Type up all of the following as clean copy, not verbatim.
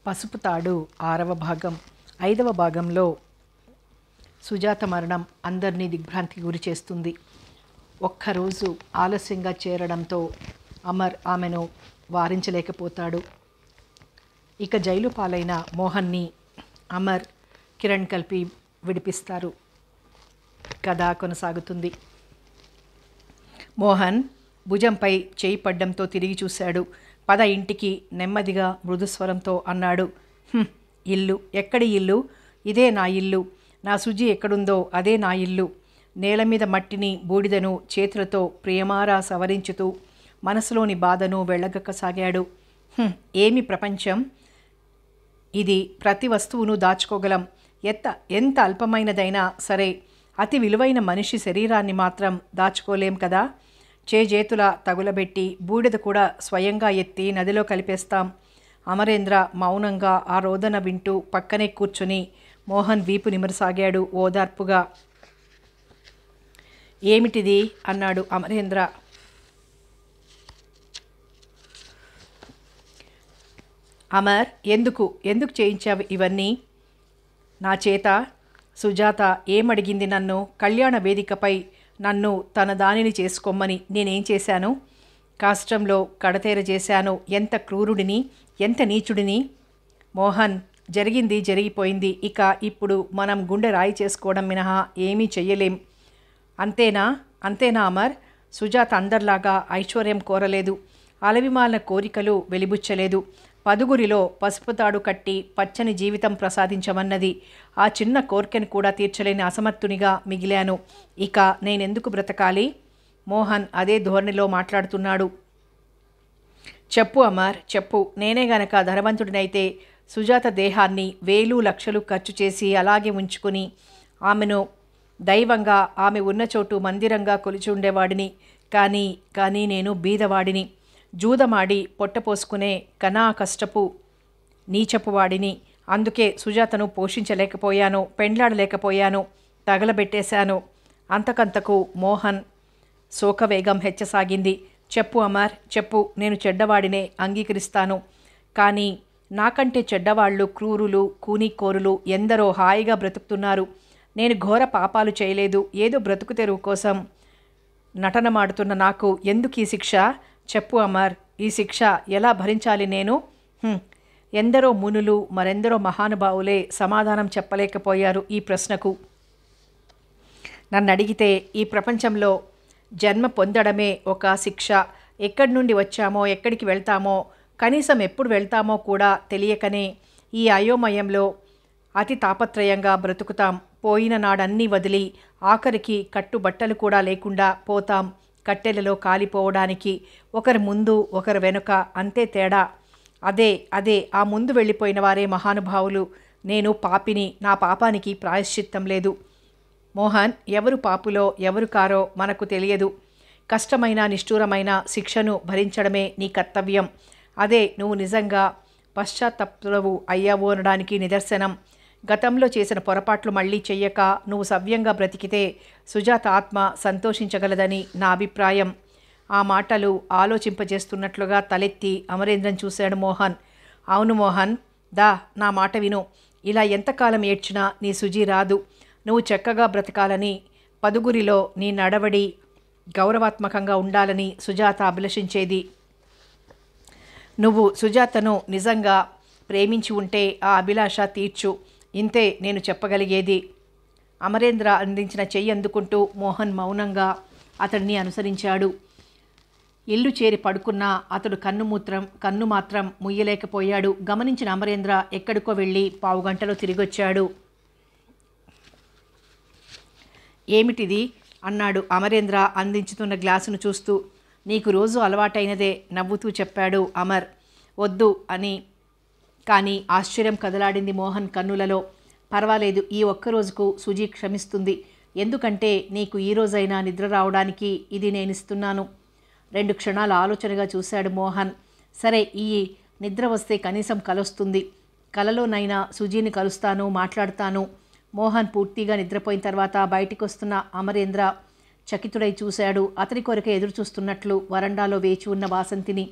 పసుపు తాడు 6వ భాగం. 5వ భాగంలో సుజాత మరణం అందరినీ దిగ్భ్రాంతికి గురి చేస్తుంది. ఒక్కరోజు ఆలస్యంగా చేరడంతో అమర్ ఆమెను వారించలేకపోతాడు. ఇక జైలు పాలైన మోహన్ని అమర్, కిరణ్ కలిపి విడిపిస్తారు. కథ కొనసాగుతుంది. మోహన్ భుజంపై చేయి పడ్డంతో తిరిగి చూశాడు. పద ఇంటికి, నెమ్మదిగా మృదుస్వరంతో అన్నాడు. ఇల్లు ఎక్కడి ఇల్లు? ఇదే నా ఇల్లు. నా సుజి ఎక్కడుందో అదే నా ఇల్లు. నేల మీద మట్టిని, బూడిదను చేతులతో ప్రియమారా సవరించుతూ మనసులోని బాధను వెళ్ళగక్కసాగాడు. ఏమి ప్రపంచం ఇది! ప్రతి వస్తువును దాచుకోగలం. ఎంత అల్పమైనదైనా సరే, అతి విలువైన మనిషి శరీరాన్ని మాత్రం దాచుకోలేం కదా. చేతుల తగులబెట్టి బూడిద కూడా స్వయంగా ఎత్తి నదిలో కలిపేస్తాం. అమరేంద్ర మౌనంగా ఆ రోదన వింటూ పక్కనే కూర్చుని మోహన్ వీపు నిమరసాగాడు ఓదార్పుగా. ఏమిటిది అన్నాడు అమరేంద్ర. అమర్, ఎందుకు చేయించావు ఇవన్నీ నా చేత? సుజాత ఏమడిగింది నన్ను? కళ్యాణ వేదికపై నన్ను తన దానిని చేసుకోమని. నేనేం చేశాను? కాష్టంలో కడతేర చేశాను. ఎంత క్రూరుడిని, ఎంత నీచుడిని! మోహన్, జరిగింది జరిగిపోయింది. ఇక ఇప్పుడు మనం గుండె రాయి చేసుకోవడం మినహా ఏమీ చెయ్యలేం. అంతేనా అమర్? సుజాత అందర్లాగా ఐశ్వర్యం కోరలేదు. అలవిమాలిన కోరికలు వెలిబుచ్చలేదు. పదుగురిలో పసుపుతాడు కట్టి పచ్చని జీవితం ప్రసాదించమన్నది. ఆ చిన్న కోరికను కూడా తీర్చలేని అసమర్థునిగా మిగిలాను. ఇక నేనెందుకు బ్రతకాలి? మోహన్ అదే ధోరణిలో మాట్లాడుతున్నాడు. చెప్పు అమర్, చెప్పు. నేనే గనక ధనవంతుడినైతే సుజాత దేహాన్ని వేలు లక్షలు ఖర్చు చేసి అలాగే ఉంచుకుని ఆమెను దైవంగా, ఆమె ఉన్న చోటు మందిరంగా కొలిచి ఉండేవాడిని. కానీ నేను బీదవాడిని, జూదమాడి పొట్టపోసుకునే కనా కష్టపు నీచపువాడిని. అందుకే సుజాతను పోషించలేకపోయాను, పెండ్లాడలేకపోయాను, తగలబెట్టేశాను. అంతకంతకు మోహన్ శోకవేగం హెచ్చసాగింది. చెప్పు అమర్, చెప్పు. నేను చెడ్డవాడినే, అంగీకరిస్తాను. కానీ నాకంటే చెడ్డవాళ్ళు, క్రూరులు, కూనీకోరులు ఎందరో హాయిగా బ్రతుకుతున్నారు. నేను ఘోర పాపాలు చేయలేదు. ఏదో బ్రతుకు తెరువు కోసం నటనమాడుతున్న నాకు ఎందుకు ఈ శిక్ష? చెప్పు అమర్, ఈ శిక్ష ఎలా భరించాలి నేను? ఎందరో మునులు, మరెందరో మహానుభావులే సమాధానం చెప్పలేకపోయారు ఈ ప్రశ్నకు. నన్ను అడిగితే ఈ ప్రపంచంలో జన్మ పొందడమే ఒక శిక్ష. ఎక్కడి నుండి వచ్చామో, ఎక్కడికి వెళ్తామో, కనీసం ఎప్పుడు వెళ్తామో కూడా తెలియకనే ఈ అయోమయంలో అతి తాపత్రయంగా బ్రతుకుతాం. పోయిన నాడన్నీ వదిలి ఆఖరికి కట్టుబట్టలు కూడా లేకుండా పోతాం. కట్టెలలో కాలిపోవడానికి ఒకరు ముందు, ఒకరు వెనుక, అంతే తేడా. అదే ఆ ముందు వెళ్ళిపోయిన వారే మహానుభావులు. నేను పాపిని. నా పాపానికి ప్రాయశ్చిత్తం లేదు. మోహన్, ఎవరు పాపులో ఎవరు కారో మనకు తెలియదు. కష్టమైన, నిష్ఠూరమైన శిక్షను భరించడమే నీ కర్తవ్యం. అదే నువ్వు నిజంగా పశ్చాత్తాపుడవు అయ్యావు అనడానికి నిదర్శనం. గతంలో చేసిన పొరపాట్లు మళ్ళీ చెయ్యక నువ్వు సవ్యంగా బ్రతికితే సుజాత ఆత్మ సంతోషించగలదని నా అభిప్రాయం. ఆ మాటలు ఆలోచింపజేస్తున్నట్లుగా తలెత్తి అమరేంద్రన్ చూశాడు మోహన్. అవును మోహన్, నా మాట విను. ఇలా ఎంతకాలం ఏడ్చినా నీ సుజి రాదు. నువ్వు చక్కగా బ్రతకాలని, పదుగురిలో నీ నడవడి గౌరవాత్మకంగా ఉండాలని సుజాత అభిలషించేది. నువ్వు సుజాతను నిజంగా ప్రేమించి ఉంటే ఆ అభిలాష తీర్చు. ఇంతే నేను చెప్పగలిగేది. అమరేంద్ర అందించిన చెయ్యి అందుకుంటూ మోహన్ మౌనంగా అతడిని అనుసరించాడు. ఇల్లు చేరి పడుకున్నా అతడు కన్ను మాత్రం ముయ్యలేకపోయాడు. గమనించిన అమరేంద్ర ఎక్కడికో వెళ్ళి పావుగంటలో తిరిగొచ్చాడు. ఏమిటిది అన్నాడు అమరేంద్ర అందించుతున్న గ్లాసును చూస్తూ. నీకు రోజు అలవాటైనదే, నవ్వుతూ చెప్పాడు అమర్. వద్దు అని. కానీ ఆశ్చర్యం కదలాడింది మోహన్ కన్నులలో. పర్వాలేదు, ఈ ఒక్కరోజుకు సుజీ క్షమిస్తుంది. ఎందుకంటే నీకు ఈ రోజైనా నిద్ర రావడానికి ఇది నేనిస్తున్నాను. 2 క్షణాల ఆలోచనగా చూశాడు మోహన్. సరే, ఈ నిద్ర వస్తే కనీసం కలొస్తుంది. కలలోనైనా సుజీని కలుస్తాను, మాట్లాడతాను. మోహన్ పూర్తిగా నిద్రపోయిన తర్వాత బయటికి వస్తున్న అమరేంద్ర చకితుడై చూశాడు. అతని కొరకే ఎదురు చూస్తున్నట్లు వరండాలో వేచి ఉన్న వాసంతిని.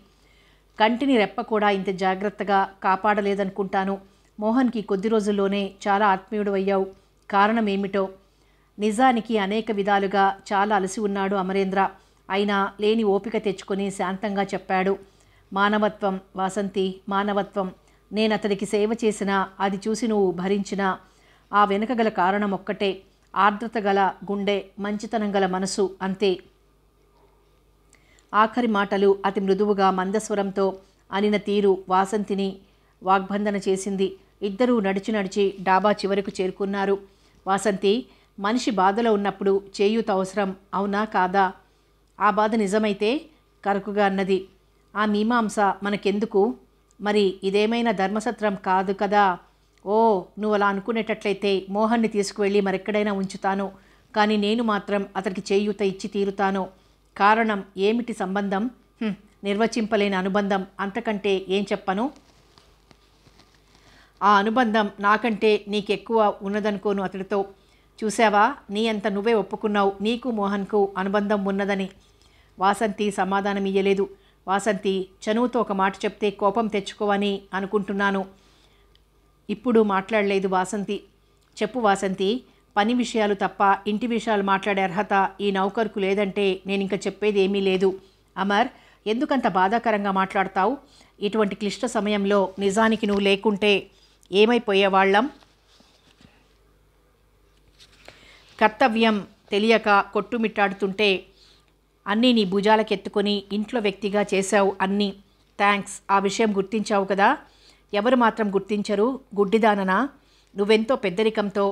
కంటిని రెప్ప కూడా ఇంత జాగ్రత్తగా కాపాడలేదనుకుంటాను. మోహన్కి కొద్ది రోజుల్లోనే చాలా ఆత్మీయుడు అయ్యావు. కారణం ఏమిటో? నిజానికి అనేక విధాలుగా చాలా అలసి ఉన్నాడు అమరేంద్ర. అయినా లేని ఓపిక తెచ్చుకొని శాంతంగా చెప్పాడు. మానవత్వం వాసంతి, మానవత్వం. నేనతడికి సేవ చేసినా, అది చూసి నువ్వు భరించినా ఆ వెనుకగల కారణం ఒక్కటే. ఆర్ద్రత గల గుండె, మంచితనం గల మనసు, అంతే. ఆఖరి మాటలు అతి మృదువుగా మందస్వరంతో అనిన తీరు వాసంతిని వాగ్బంధన చేసింది. ఇద్దరూ నడిచి నడిచి డాబా చివరకు చేరుకున్నారు. వాసంతి, మనిషి బాధలో ఉన్నప్పుడు చేయూత అవసరం, అవునా కాదా? ఆ బాధ నిజమైతే కరుకుగా అన్నది. ఆ మీమాంస మనకెందుకు? మరి ఇదేమైనా ధర్మసత్రం కాదు కదా? ఓ, నువ్వు అలా అనుకునేటట్లయితే మోహన్ని తీసుకువెళ్ళి మరెక్కడైనా ఉంచుతాను. కానీ నేను మాత్రం అతనికి చేయూత ఇచ్చి తీరుతాను. కారణం ఏమిటి? సంబంధం నిర్వచింపలేని అనుబంధం. అంతకంటే ఏం చెప్పను? ఆ అనుబంధం నాకంటే నీకెక్కువ ఉన్నదనుకోను అతడితో. చూసావా, నీ అంత నువ్వే ఒప్పుకున్నావు నీకు మోహన్కు అనుబంధం ఉన్నదని. వాసంతి సమాధానం ఇయ్యలేదు. వాసంతి, చనువుతో ఒక మాట చెప్తే కోపం తెచ్చుకోవని అనుకుంటున్నాను. ఇప్పుడు మాట్లాడలేదు వాసంతి. చెప్పు వాసంతి, పని విషయాలు తప్ప ఇంటి విషయాలు మాట్లాడే అర్హత ఈ నౌకర్కు లేదంటే నేనింక చెప్పేది ఏమీ లేదు. అమర్, ఎందుకంత బాధాకరంగా మాట్లాడతావు? ఇటువంటి క్లిష్ట సమయంలో నిజానికి నువ్వు లేకుంటే ఏమైపోయేవాళ్ళం? కర్తవ్యం తెలియక కొట్టుమిట్టాడుతుంటే అన్నీ నీ భుజాలకెత్తుకొని ఇంట్లో వ్యక్తిగా చేశావు అన్నీ. థ్యాంక్స్. ఆ విషయం గుర్తించావు కదా? ఎవరు మాత్రం గుర్తించరు? గుడ్డిదాననా? నువ్వెంతో పెద్దరికంతో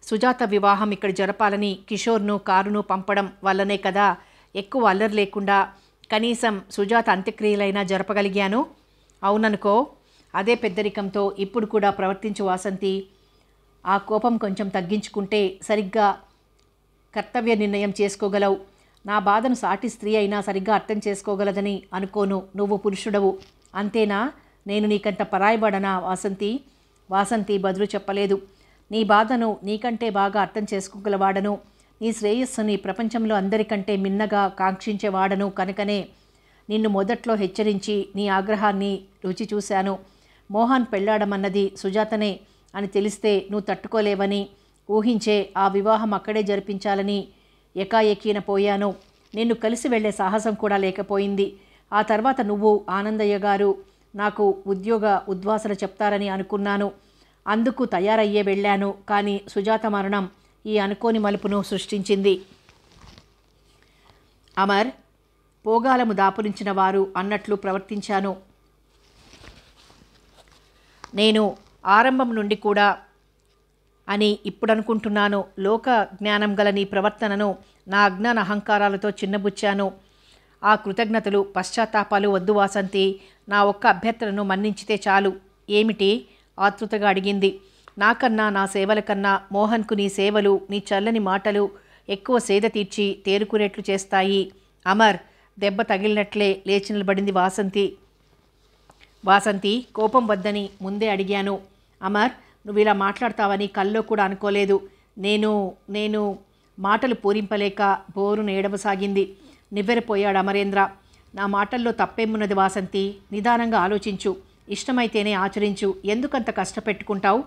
సుజాత వివాహం ఇక్కడ జరపాలని కిషోర్ను కారును పంపడం వల్లనే కదా ఎక్కువ అల్లరి లేకుండా కనీసం సుజాత అంత్యక్రియలైనా జరపగలిగాను. అవుననుకో. అదే పెద్దరికంతో ఇప్పుడు కూడా ప్రవర్తించు వాసంతి. ఆ కోపం కొంచెం తగ్గించుకుంటే సరిగ్గా కర్తవ్య నిర్ణయం చేసుకోగలవు. నా బాధను సాటి స్త్రీ అయినా సరిగ్గా అర్థం చేసుకోగలదని అనుకోను. నువ్వు పురుషుడవు, అంతేనా? నేను నీకంట పరాయబడనా వాసంతి? వాసంతి బదులు చెప్పలేదు. నీ బాధను నీకంటే బాగా అర్థం చేసుకోగలవాడను. నీ శ్రేయస్సుని ప్రపంచంలో అందరికంటే మిన్నగా కాంక్షించేవాడను కనుకనే నిన్ను మొదట్లో హెచ్చరించి నీ ఆగ్రహాన్ని రుచి చూశాను. మోహన్ పెళ్ళాడమన్నది సుజాతనే అని తెలిస్తే నువ్వు తట్టుకోలేవని ఊహించే ఆ వివాహం అక్కడే జరిపించాలని ఎకాఎకీన పోయాను. నిన్ను కలిసి వెళ్లే సాహసం కూడా లేకపోయింది. ఆ తర్వాత నువ్వు ఆనందయ్య గారు నాకు ఉద్యోగ ఉద్వాసన చెప్తారని అనుకున్నాను. అందుకు తయారయ్యే వెళ్ళాను. కానీ సుజాత మరణం ఈ అనుకోని మలుపును సృష్టించింది. అమర్, పోగాలము దాపురించిన వారు అన్నట్లు ప్రవర్తించాను. నేను ఆరంభం నుండి కూడా అని ఇప్పుడు అనుకుంటున్నాను. లోక జ్ఞానం గల నీ ప్రవర్తనను నా అజ్ఞాన అహంకారాలతో చిన్నబుచ్చాను. ఆ కృతజ్ఞతలు పశ్చాత్తాపాలు వద్దు వాసంతి. నా ఒక్క అభ్యర్థనను మన్నించితే చాలు. ఏమిటి? ఆతృతగా అడిగింది. నాకన్నా నా సేవల కన్నా మోహన్కు నీ సేవలు, నీ చల్లని మాటలు ఎక్కువ సేద తీర్చి తేరుకునేట్లు చేస్తాయి. అమర్, దెబ్బ తగిలినట్లే లేచి నిలబడింది వాసంతి. వాసంతి, కోపం వద్దని ముందే అడిగాను. అమర్, నువ్వు ఇలా మాట్లాడతావని కల్లో కూడా అనుకోలేదు. నేను మాటలు పూరింపలేక బోరును ఏడవసాగింది. నివ్వెరపోయాడు అమరేంద్ర. నా మాటల్లో తప్పేమున్నది వాసంతి? నిదానంగా ఆలోచించు. ఇష్టమైతేనే ఆచరించు. ఎందుకంత కష్టపెట్టుకుంటావు?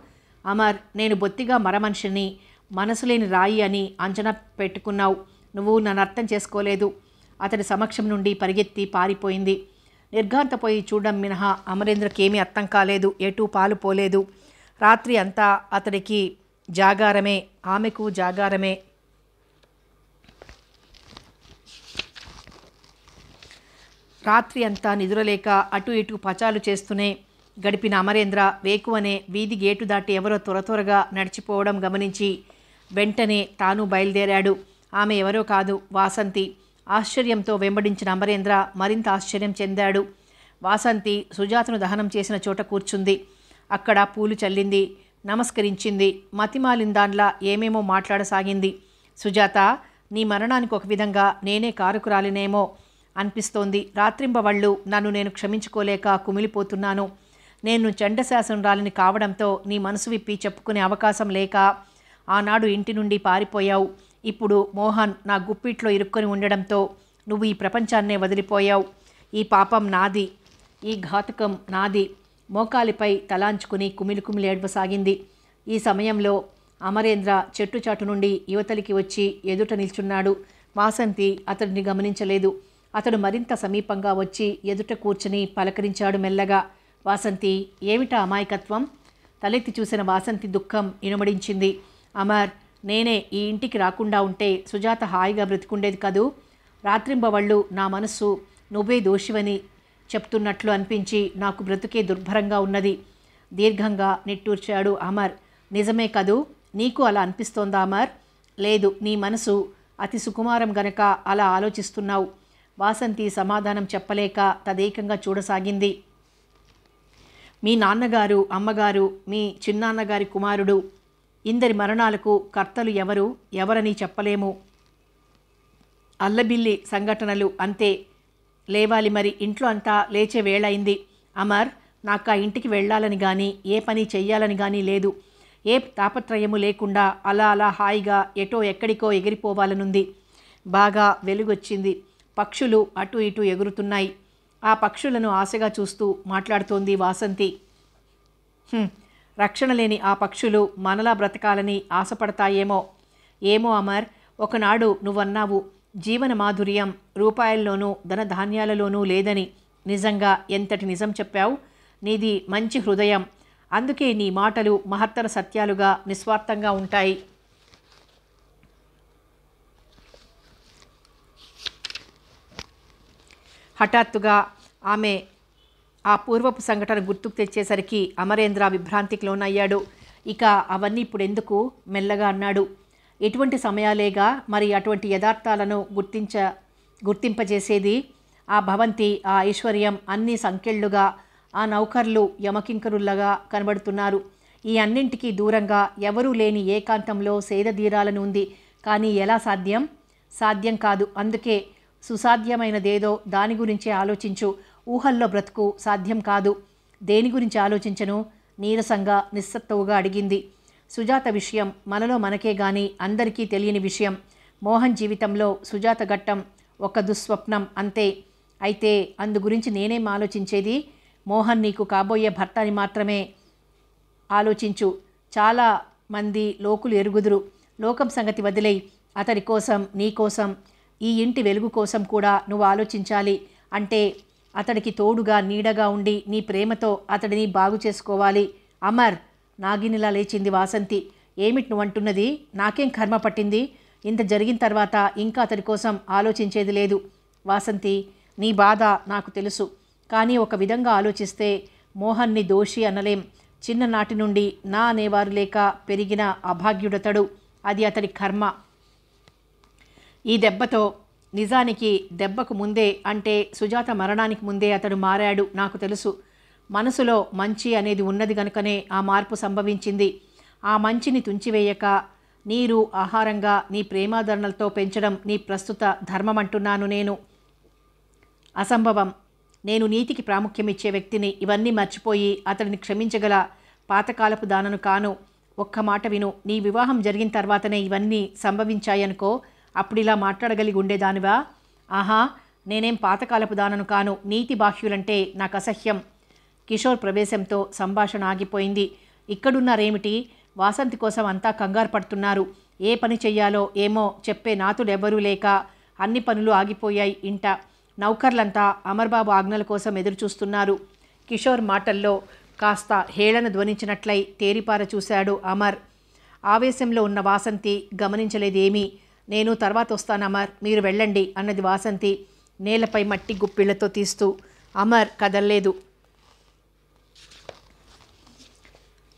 అమర్, నేను బొత్తిగా మరమనిషిని, మనసు లేని రాయి అని అంచనా పెట్టుకున్నావు. నువ్వు నన్ను అర్థం చేసుకోలేదు. అతడి సమక్షం నుండి పరిగెత్తి పారిపోయింది. నిర్ఘాంతపోయి చూడడం మినహా అమరేంద్రకేమీ అర్థం కాలేదు. ఎటూ పాలు పోలేదు. రాత్రి అంతా అతడికి జాగారమే, ఆమెకు జాగారమే. రాత్రి అంతా నిద్రలేక అటు ఇటు పచాలు చేస్తూనే గడిపిన అమరేంద్ర వేకువనే వీధి గేటు దాటి ఎవరో త్వరగా నడిచిపోవడం గమనించి వెంటనే తాను బయలుదేరాడు. ఆమె ఎవరో కాదు, వాసంతి. ఆశ్చర్యంతో వెంబడించిన అమరేంద్ర మరింత ఆశ్చర్యం చెందాడు. వాసంతి సుజాతను దహనం చేసిన చోట కూర్చుంది. అక్కడ పూలు చల్లింది, నమస్కరించింది. మతిమాలిందాన్లా ఏమేమో మాట్లాడసాగింది. సుజాత, నీ మరణానికి ఒక విధంగా నేనే కారుకురాలినేమో అనిపిస్తోంది. రాత్రింబవళ్ళు నన్ను నేను క్షమించుకోలేక కుమిలిపోతున్నాను. నేను చండశాసనురాలిని కావడంతో నీ మనసు విప్పి చెప్పుకునే అవకాశం లేక ఆనాడు ఇంటి నుండి పారిపోయావు. ఇప్పుడు మోహన్ నా గుప్పిట్లో ఇరుక్కొని ఉండడంతో నువ్వు ఈ ప్రపంచాన్నే వదిలిపోయావు. ఈ పాపం నాది. ఈ ఘాతుకం నాది. మోకాలిపై తలాంచుకుని కుమిలి కుమిలి ఏడ్వసాగింది. ఈ సమయంలో అమరేంద్ర చెట్టుచాటు నుండి యువతలికి వచ్చి ఎదుట నిల్చున్నాడు. వాసంతి అతడిని గమనించలేదు. అతడు మరింత సమీపంగా వచ్చి ఎదుట కూర్చుని పలకరించాడు మెల్లగా. వాసంతి, ఏమిటా అమాయకత్వం? తలెత్తి చూసిన వాసంతి దుఃఖం ఇనుమడించింది. అమర్, నేనే ఈ ఇంటికి రాకుండా ఉంటే సుజాత హాయిగా బ్రతికుండేది కదూ. రాత్రింబవళ్ళు నా మనస్సు నువ్వే దోషివని చెప్తున్నట్లు అనిపించి నాకు బ్రతుకే దుర్భరంగా ఉన్నది. దీర్ఘంగా నిట్టూర్చాడు అమర్. నిజమే కదూ? నీకు అలా అనిపిస్తోందా అమర్? లేదు, నీ మనసు అతి సుకుమారం గనక అలా ఆలోచిస్తున్నావు. వాసంతి సమాధానం చెప్పలేక తదేకంగా చూడసాగింది. మీ నాన్నగారు, అమ్మగారు, మీ చిన్నాన్నగారి కుమారుడు, ఇందరి మరణాలకు కర్తలు ఎవరని చెప్పలేము. అల్లబిల్లి సంఘటనలు అంతే. లేవాలి మరి, ఇంట్లో అంతా లేచే వేళయింది. అమర్, నాకు ఆ ఇంటికి వెళ్ళాలని కానీ ఏ పని చెయ్యాలని కానీ లేదు. ఏ తాపత్రయము లేకుండా అలా అలా హాయిగా ఎటో ఎక్కడికో ఎగిరిపోవాలనుంది. బాగా వెలుగొచ్చింది. పక్షులు అటు ఇటు ఎగురుతున్నాయి. ఆ పక్షులను ఆశగా చూస్తూ మాట్లాడుతోంది వాసంతి. రక్షణ లేని ఆ పక్షులు మనలా బ్రతకాలని ఆశపడతాయేమో. ఏమో అమర్, ఒకనాడు నువ్వన్నావు, జీవన మాధుర్యం రూపాయల్లోనూ ధనధాన్యాలలోనూ లేదని. నిజంగా ఎంతటి నిజం చెప్పావు. నీది మంచి హృదయం. అందుకే నీ మాటలు మహత్తర సత్యాలుగా నిస్వార్థంగా ఉంటాయి. హఠాత్తుగా ఆమె ఆ పూర్వపు సంఘటన గుర్తుకు తెచ్చేసరికి అమరేంద్ర విభ్రాంతికి లోనయ్యాడు. ఇక అవన్నీ ఇప్పుడెందుకు? మెల్లగా అన్నాడు. ఎటువంటి సమయాలేగా మరి అటువంటి యథార్థాలను గుర్తింపజేసేది. ఆ భవంతి, ఆ ఐశ్వర్యం అన్నీ సంకెళ్ళుగా, ఆ నౌకర్లు యమకింకరుల్లాగా కనబడుతున్నారు. ఈ అన్నింటికీ దూరంగా ఎవరూ లేని ఏకాంతంలో సేదదీరాలని ఉంది. కానీ ఎలా సాధ్యం? సాధ్యం కాదు. అందుకే సుసాధ్యమైనదేదో దాని గురించే ఆలోచించు. ఊహల్లో బ్రతుకు సాధ్యం కాదు. దేని గురించి ఆలోచించను? నీరసంగా నిస్సత్తువుగా అడిగింది. సుజాత విషయం మనలో మనకే గాని అందరికీ తెలియని విషయం. మోహన్ జీవితంలో సుజాత ఘట్టం ఒక దుస్వప్నం అంతే. అయితే అందు గురించి నేనేం ఆలోచించేది? మోహన్ నీకు కాబోయే భర్త అని మాత్రమే ఆలోచించు. చాలా మంది లోకులు ఎరుగుదురు. లోకం సంగతి వదిలేయి. అతడి కోసం, నీ కోసం, ఈ ఇంటి వెలుగు కోసం కూడా నువ్వు ఆలోచించాలి. అంటే అతడికి తోడుగా నీడగా ఉండి నీ ప్రేమతో అతడిని బాగు చేసుకోవాలి. అమర్, నాగినిలా లేచింది వాసంతి. ఏమిటి నువ్వంటున్నది? నాకేం కర్మ పట్టింది? ఇంత జరిగిన తర్వాత ఇంకా అతడి కోసం ఆలోచించేది లేదు. వాసంతి, నీ బాధ నాకు తెలుసు. కానీ ఒక విధంగా ఆలోచిస్తే మోహన్ని దోషి అనలేం. చిన్ననాటి నుండి నా అనేవారు లేక పెరిగిన అభాగ్యుడతడు. అది అతడి కర్మ. ఈ దెబ్బతో, నిజానికి దెబ్బకు ముందే, అంటే సుజాత మరణానికి ముందే అతడు మారాడు. నాకు తెలుసు. మనసులో మంచి అనేది ఉన్నది గనుకనే ఆ మార్పు సంభవించింది. ఆ మంచిని తుంచివేయక నీరు ఆహారంగా నీ ప్రేమాదరణలతో పెంచడం నీ ప్రస్తుత ధర్మం అంటున్నాను నేను. అసంభవం. నేను నీతికి ప్రాముఖ్యమిచ్చే వ్యక్తిని. ఇవన్నీ మర్చిపోయి అతడిని క్షమించగల పాతకాలపు దానను కాను. ఒక్క మాట విను. నీ వివాహం జరిగిన తర్వాతనే ఇవన్నీ సంభవించాయనుకో, అప్పుడిలా మాట్లాడగలిగి ఉండేదానివా? ఆహా, నేనేం పాతకాలపు దానను కాను. నీతి బాహ్యులంటే నాకు అసహ్యం. కిషోర్ ప్రవేశంతో సంభాషణ ఆగిపోయింది. ఇక్కడున్నారేమిటి? వాసంతి కోసం అంతా కంగారు పడుతున్నారు. ఏ పని చెయ్యాలో ఏమో చెప్పే నాతుడెవ్వరూ లేక అన్ని పనులు ఆగిపోయాయి ఇంట. నౌకర్లంతా అమర్బాబు ఆజ్ఞల కోసం ఎదురుచూస్తున్నారు. కిషోర్ మాటల్లో కాస్త హేళన ధ్వనించినట్లయి తేరిపార చూశాడు అమర్. ఆవేశంలో ఉన్న వాసంతి గమనించలేదేమీ. నేను తర్వాత వస్తాను అమర్, మీరు వెళ్ళండి అన్నది వాసంతి నేలపై మట్టి గుప్పిళ్లతో తీస్తూ. అమర్ కదల్లేదు.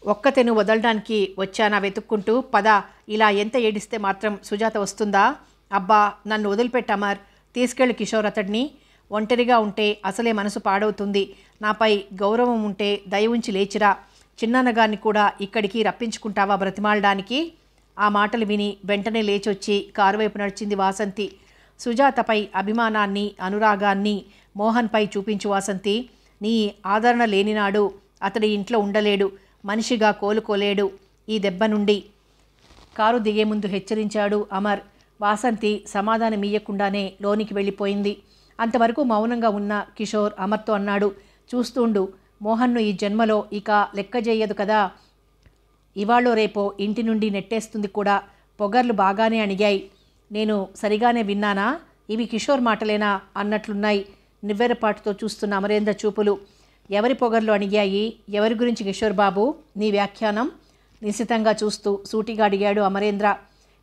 ఒక్కతెను వదలడానికి వచ్చానా వెతుక్కుంటూ? పద, ఇలా ఎంత ఏడిస్తే మాత్రం సుజాత వస్తుందా? అబ్బా, నన్ను వదిలిపెట్టు అమర్. తీసుకెళ్ళి కిషోర్ అతడిని. ఒంటరిగా ఉంటే అసలే మనసు పాడవుతుంది. నాపై గౌరవం ఉంటే దయ ఉంచి లేచిరా. చిన్నాన్నగారిని కూడా ఇక్కడికి రప్పించుకుంటావా బ్రతిమాలడానికి? ఆ మాటలు విని వెంటనే లేచొచ్చి కారు వైపు నడిచింది వాసంతి. సుజాతపై అభిమానాన్ని, అనురాగాన్ని మోహన్పై చూపించు వాసంతి. నీ ఆదరణ లేనినాడు అతడి ఇంట్లో ఉండలేడు, మనిషిగా కోలుకోలేడు ఈ దెబ్బ నుండి. కారు దిగే ముందు హెచ్చరించాడు అమర్. వాసంతి సమాధానమియ్యకుండానే లోనికి వెళ్ళిపోయింది. అంతవరకు మౌనంగా ఉన్న కిషోర్ అమర్తో అన్నాడు, చూస్తుండు, మోహన్ను ఈ జన్మలో ఇక లెక్క చేయదు కదా. ఇవాళో రేపో ఇంటి నుండి నెట్టేస్తుంది కూడా. పొగర్లు బాగానే అణిగాయి. నేను సరిగానే విన్నానా? ఇవి కిషోర్ మాటలేనా అన్నట్లున్నాయి నివ్వెరపాటుతో చూస్తున్న అమరేంద్ర చూపులు. ఎవరి పొగర్లు అణిగాయి? ఎవరి గురించి కిషోర్ బాబు నీ వ్యాఖ్యానం? నిశితంగా చూస్తూ సూటిగా అడిగాడు అమరేంద్ర.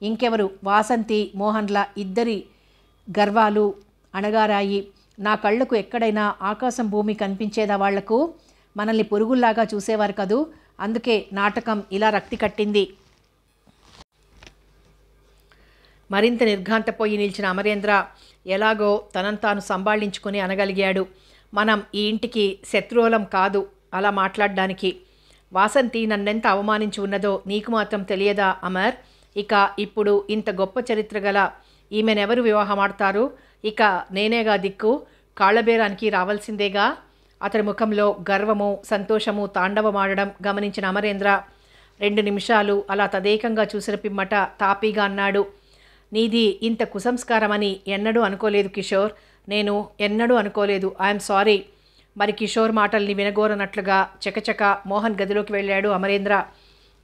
ఇంకెవరు? వాసంతి, మోహన్ల ఇద్దరి గర్వాలు అణగారాయి. నా కళ్ళకు ఎక్కడైనా ఆకాశం భూమి కనిపించేదా వాళ్లకు? మనల్ని పురుగుల్లాగా చూసేవారు కదూ, అందుకే నాటకం ఇలా రక్తి కట్టింది. మరింత నిర్ఘాంతపోయి నిలిచిన అమరేంద్ర ఎలాగో తనను సంభాళించుకొని అనగలిగాడు. మనం ఈ ఇంటికి శత్రువులం కాదు అలా మాట్లాడడానికి. వాసంతి నన్నెంత అవమానించి ఉన్నదో నీకు మాత్రం తెలియదా అమర్? ఇక ఇప్పుడు ఇంత గొప్ప చరిత్ర గల ఈమెనెవరు వివాహమాడతారు? ఇక నేనేగా దిక్కు. కాళ్ళబేరానికి రావాల్సిందేగా. అతడి ముఖంలో గర్వము సంతోషము తాండవమాడడం గమనించిన అమరేంద్ర 2 నిమిషాలు అలా తదేకంగా చూసిన పిమ్మట తాపీగా అన్నాడు. నీది ఇంత కుసంస్కారమని ఎన్నడూ అనుకోలేదు కిషోర్. నేను ఎన్నడూ అనుకోలేదు. I'm sorry. మరి కిషోర్ మాటల్ని వినగోరనట్లుగా చకచక మోహన్ గదిలోకి వెళ్ళాడు అమరేంద్ర.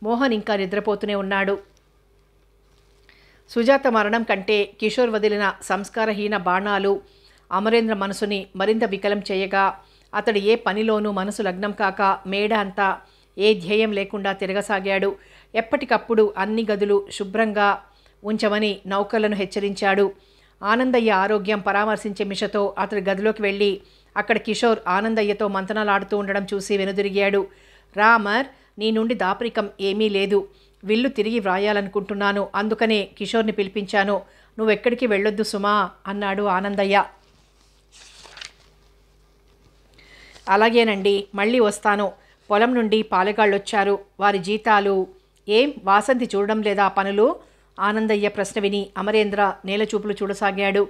మోహన్ ఇంకా నిద్రపోతూనే ఉన్నాడు. సుజాత మరణం కంటే కిషోర్ వదిలిన సంస్కారహీన బాణాలు అమరేంద్ర మనసుని మరింత వికలం చేయగా అతడు ఏ పనిలోనూ మనసు లగ్నం కాక మేడ అంతా ఏ ధ్యేయం లేకుండా తిరగసాగాడు. ఎప్పటికప్పుడు అన్ని గదులు శుభ్రంగా ఉంచమని నౌకర్లను హెచ్చరించాడు. ఆనందయ్య ఆరోగ్యం పరామర్శించే మిషతో అతడి గదిలోకి వెళ్ళి అక్కడ కిషోర్ ఆనందయ్యతో మంతనాలాడుతూ ఉండడం చూసి వెనుదిరిగాడు. రా అమర్, నీ నుండి దాపరికం ఏమీ లేదు. విల్లు తిరిగి వ్రాయాలనుకుంటున్నాను. అందుకనే కిషోర్ని పిలిపించాను. నువ్వెక్కడికి వెళ్ళొద్దు సుమా అన్నాడు ఆనందయ్య. అలాగేనండి, మళ్ళీ వస్తాను. పొలం నుండి పాలెగాళ్ళొచ్చారు. వారి జీతాలు. ఏం వాసంతి చూడడం లేదా పనులు? ఆనందయ్య ప్రశ్న విని అమరేంద్ర నేలచూపులు చూడసాగాడు.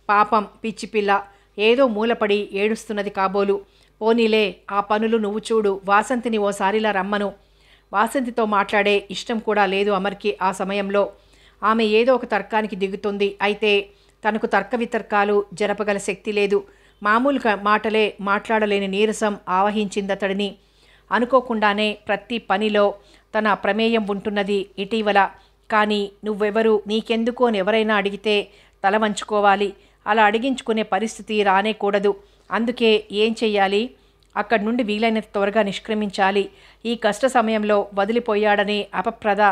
పాపం పిచ్చిపిల్ల ఏదో మూలపడి ఏడుస్తున్నది కాబోలు. పోనీలే, ఆ పనులు నువ్వు చూడు. వాసంతిని ఓసారిలా రమ్మను. వాసంతితో మాట్లాడే ఇష్టం కూడా లేదు అమర్కి ఆ సమయంలో. ఆమె ఏదో ఒక తర్కానికి దిగుతుంది. అయితే తనకు తర్క వితర్కాలు జరపగల శక్తి లేదు. మామూలు మాటలే మాట్లాడలేని నీరసం ఆవహించిందతడిని. అనుకోకుండానే ప్రతి పనిలో తన ప్రమేయం ఉంటున్నది ఇటీవల. కానీ నువ్వెవరు, నీకెందుకు అని ఎవరైనా అడిగితే తల వంచుకోవాలి. అలా అడిగించుకునే పరిస్థితి రానేకూడదు. అందుకే ఏం చెయ్యాలి? అక్కడి నుండి వీలైనంత త్వరగా నిష్క్రమించాలి. ఈ కష్ట సమయంలో వదిలిపోయాడనే అపప్రద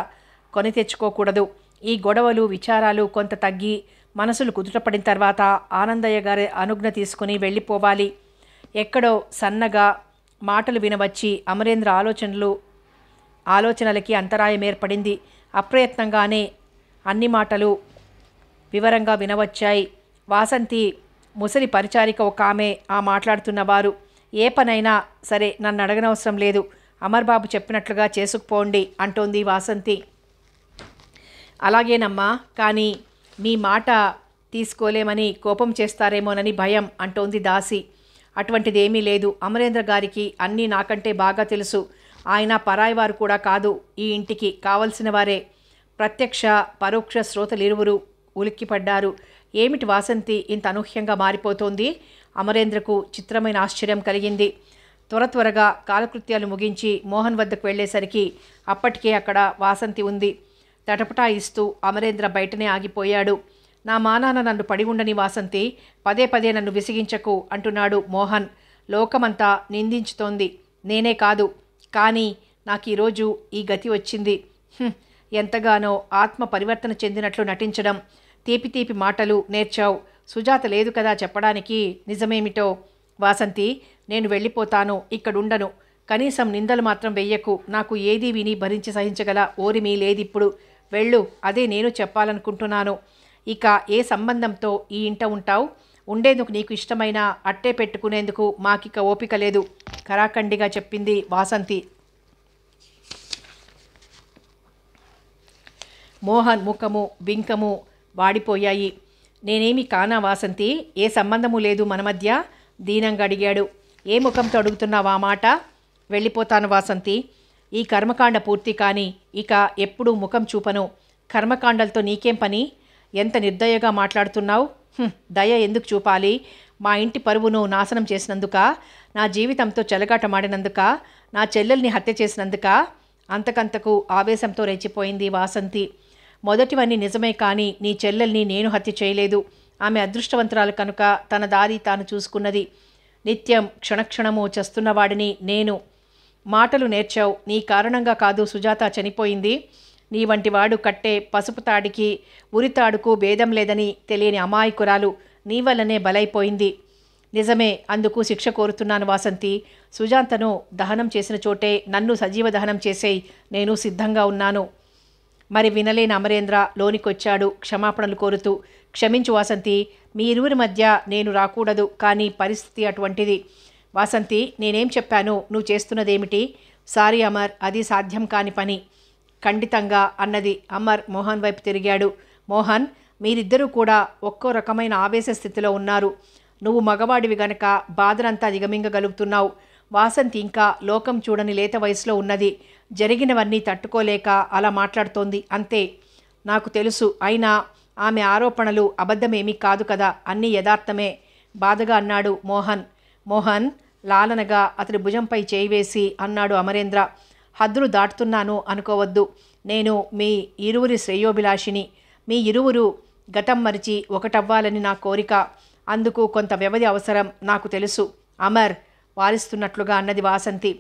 కొని తెచ్చుకోకూడదు. ఈ గొడవలు విచారాలు కొంత తగ్గి మనసులు కుదుటపడిన తర్వాత ఆనందయ్య గారి అనుజ్ఞ తీసుకుని వెళ్ళిపోవాలి. ఎక్కడో సన్నగా మాటలు వినవచ్చి అమరేంద్ర ఆలోచనలకి అంతరాయం ఏర్పడింది. అప్రయత్నంగానే అన్ని మాటలు వివరంగా వినవచ్చాయి. వాసంతి ముసలి పరిచారిక ఒక ఆమె ఆ మాట్లాడుతున్నవారు. ఏ పనైనా సరే నన్ను అడగనవసరం లేదు, అమర్బాబు చెప్పినట్లుగా చేసుకుపోండి అంటోంది వాసంతి. అలాగేనమ్మా, కానీ మీ మాట తీసుకోలేమని కోపం చేస్తారేమోనని భయం అంటోంది దాసి. అటువంటిదేమీ లేదు. అమరేంద్ర గారికి అన్నీ నాకంటే బాగా తెలుసు. ఆయన పరాయివారు కూడా కాదు. ఈ ఇంటికి కావలసిన వారే. ప్రత్యక్ష పరోక్ష శ్రోతలిరువురు ఉలిక్కిపడ్డారు. ఏమిటి వాసంతి ఇంత అనూహ్యంగా మారిపోతోంది? అమరేంద్రకు చిత్రమైన ఆశ్చర్యం కలిగింది. త్వరగా కాలకృత్యాలు ముగించి మోహన్ వద్దకు వెళ్ళేసరికి అప్పటికే అక్కడ వాసంతి ఉంది. తటపటాయిస్తూ అమరేంద్ర బయటనే ఆగిపోయాడు. నా మానాన నన్ను పడి ఉండని వాసంతి, పదే పదే నన్ను విసిగించకు అంటున్నాడు మోహన్. లోకమంతా నిందించుతోంది, నేనే కాదు. కానీ నాకు ఈరోజు ఈ గతి వచ్చింది. ఎంతగానో ఆత్మ పరివర్తన చెందినట్లు నటించడం, తీపి తీపి మాటలు నేర్చావు. సుజాత లేదు కదా చెప్పడానికి నిజమేమిటో. వాసంతి, నేను వెళ్ళిపోతాను, ఇక్కడుండను. కనీసం నిందలు మాత్రం వెయ్యకు. నాకు ఏదీ విని భరించి సహించగల ఓరిమి లేదిప్పుడు. వెళ్ళు, అదే నేను చెప్పాలనుకుంటున్నాను. ఇక ఏ సంబంధంతో ఈ ఇంట ఉంటావు? ఉండేందుకు నీకు ఇష్టమైన అట్టే పెట్టుకునేందుకు మాకిక ఓపిక లేదు ఖరాఖండిగా చెప్పింది వాసంతి. మోహన్ ముఖము బింకము వాడిపోయాయి. నేనేమి కానా వాసంతి? ఏ సంబంధము లేదు మన మధ్య? దీనంగా అడిగాడు. ఏ ముఖంతో అడుగుతున్నావా మాట? వెళ్ళిపోతాను వాసంతి. ఈ కర్మకాండ పూర్తి కానీ ఇక ఎప్పుడూ ముఖం చూపను. కర్మకాండలతో నీకేం పని? ఎంత నిర్దయగా మాట్లాడుతున్నావు? దయ ఎందుకు చూపాలి? మా ఇంటి పరువును నాశనం చేసినందుక, నా జీవితంతో చెలగాటమాడినందుక, నా చెల్లెల్ని హత్య చేసినందుక? అంతకంతకు ఆవేశంతో రెచ్చిపోయింది వాసంతి. మొదటివన్నీ నిజమే, కానీ నీ చెల్లెల్ని నేను హత్య చేయలేదు. ఆమె అదృష్టవంతురాలు కనుక తన దారి తాను చూసుకున్నది. నిత్యం క్షణక్షణము చస్తున్నవాడిని నేను. మాటలు నేర్చావు. నీ కారణంగా కాదు సుజాత చనిపోయింది. నీ వంటి వాడు కట్టే పసుపు తాడికి ఉరితాడుకు భేదం లేదని తెలియని అమాయకురాలు నీ వల్లనే బలైపోయింది. నిజమే, అందుకు శిక్ష కోరుతున్నాను వాసంతి. సుజాతను దహనం చేసిన చోటే నన్ను సజీవ దహనం చేసేయి, నేను సిద్ధంగా ఉన్నాను. మరి వినలేని అమరేంద్ర లోనికొచ్చాడు క్షమాపణలు కోరుతూ. క్షమించు వాసంతి, మీ ఇరువురి మధ్య నేను రాకూడదు, కానీ పరిస్థితి అటువంటిది. వాసంతి, నేనేం చెప్పాను? నువ్వు చేస్తున్నదేమిటి? సారీ అమర్, అది సాధ్యం కాని పని ఖండితంగా అన్నది. అమర్ మోహన్ వైపు తిరిగాడు. మోహన్, మీరిద్దరూ కూడా ఒక్కో రకమైన ఆవేశ స్థితిలో ఉన్నారు. నువ్వు మగవాడివి గనక బాధనంతా దిగమింగగలుగుతున్నావు. వాసంతి ఇంకా లోకం చూడని లేత వయసులో ఉన్నది. జరిగినవన్నీ తట్టుకోలేక అలా మాట్లాడుతోంది అంతే. నాకు తెలుసు. అయినా ఆమె ఆరోపణలు అబద్ధమేమీ కాదు కదా, అన్నీ యథార్థమే బాధగా అన్నాడు మోహన్. మోహన్ లాలనగా అతడి భుజంపై చేయి వేసి అన్నాడు అమరేంద్ర. హద్దులు దాటుతున్నాను అనుకోవద్దు. నేను మీ ఇరువురి శ్రేయోభిలాషిని. మీ ఇరువురు గతం మరిచి ఒకటవ్వాలని నా కోరిక. అందుకు కొంత వ్యవధి అవసరం, నాకు తెలుసు. అమర్ వారిస్తున్నట్లుగా అన్నది వాసంతి.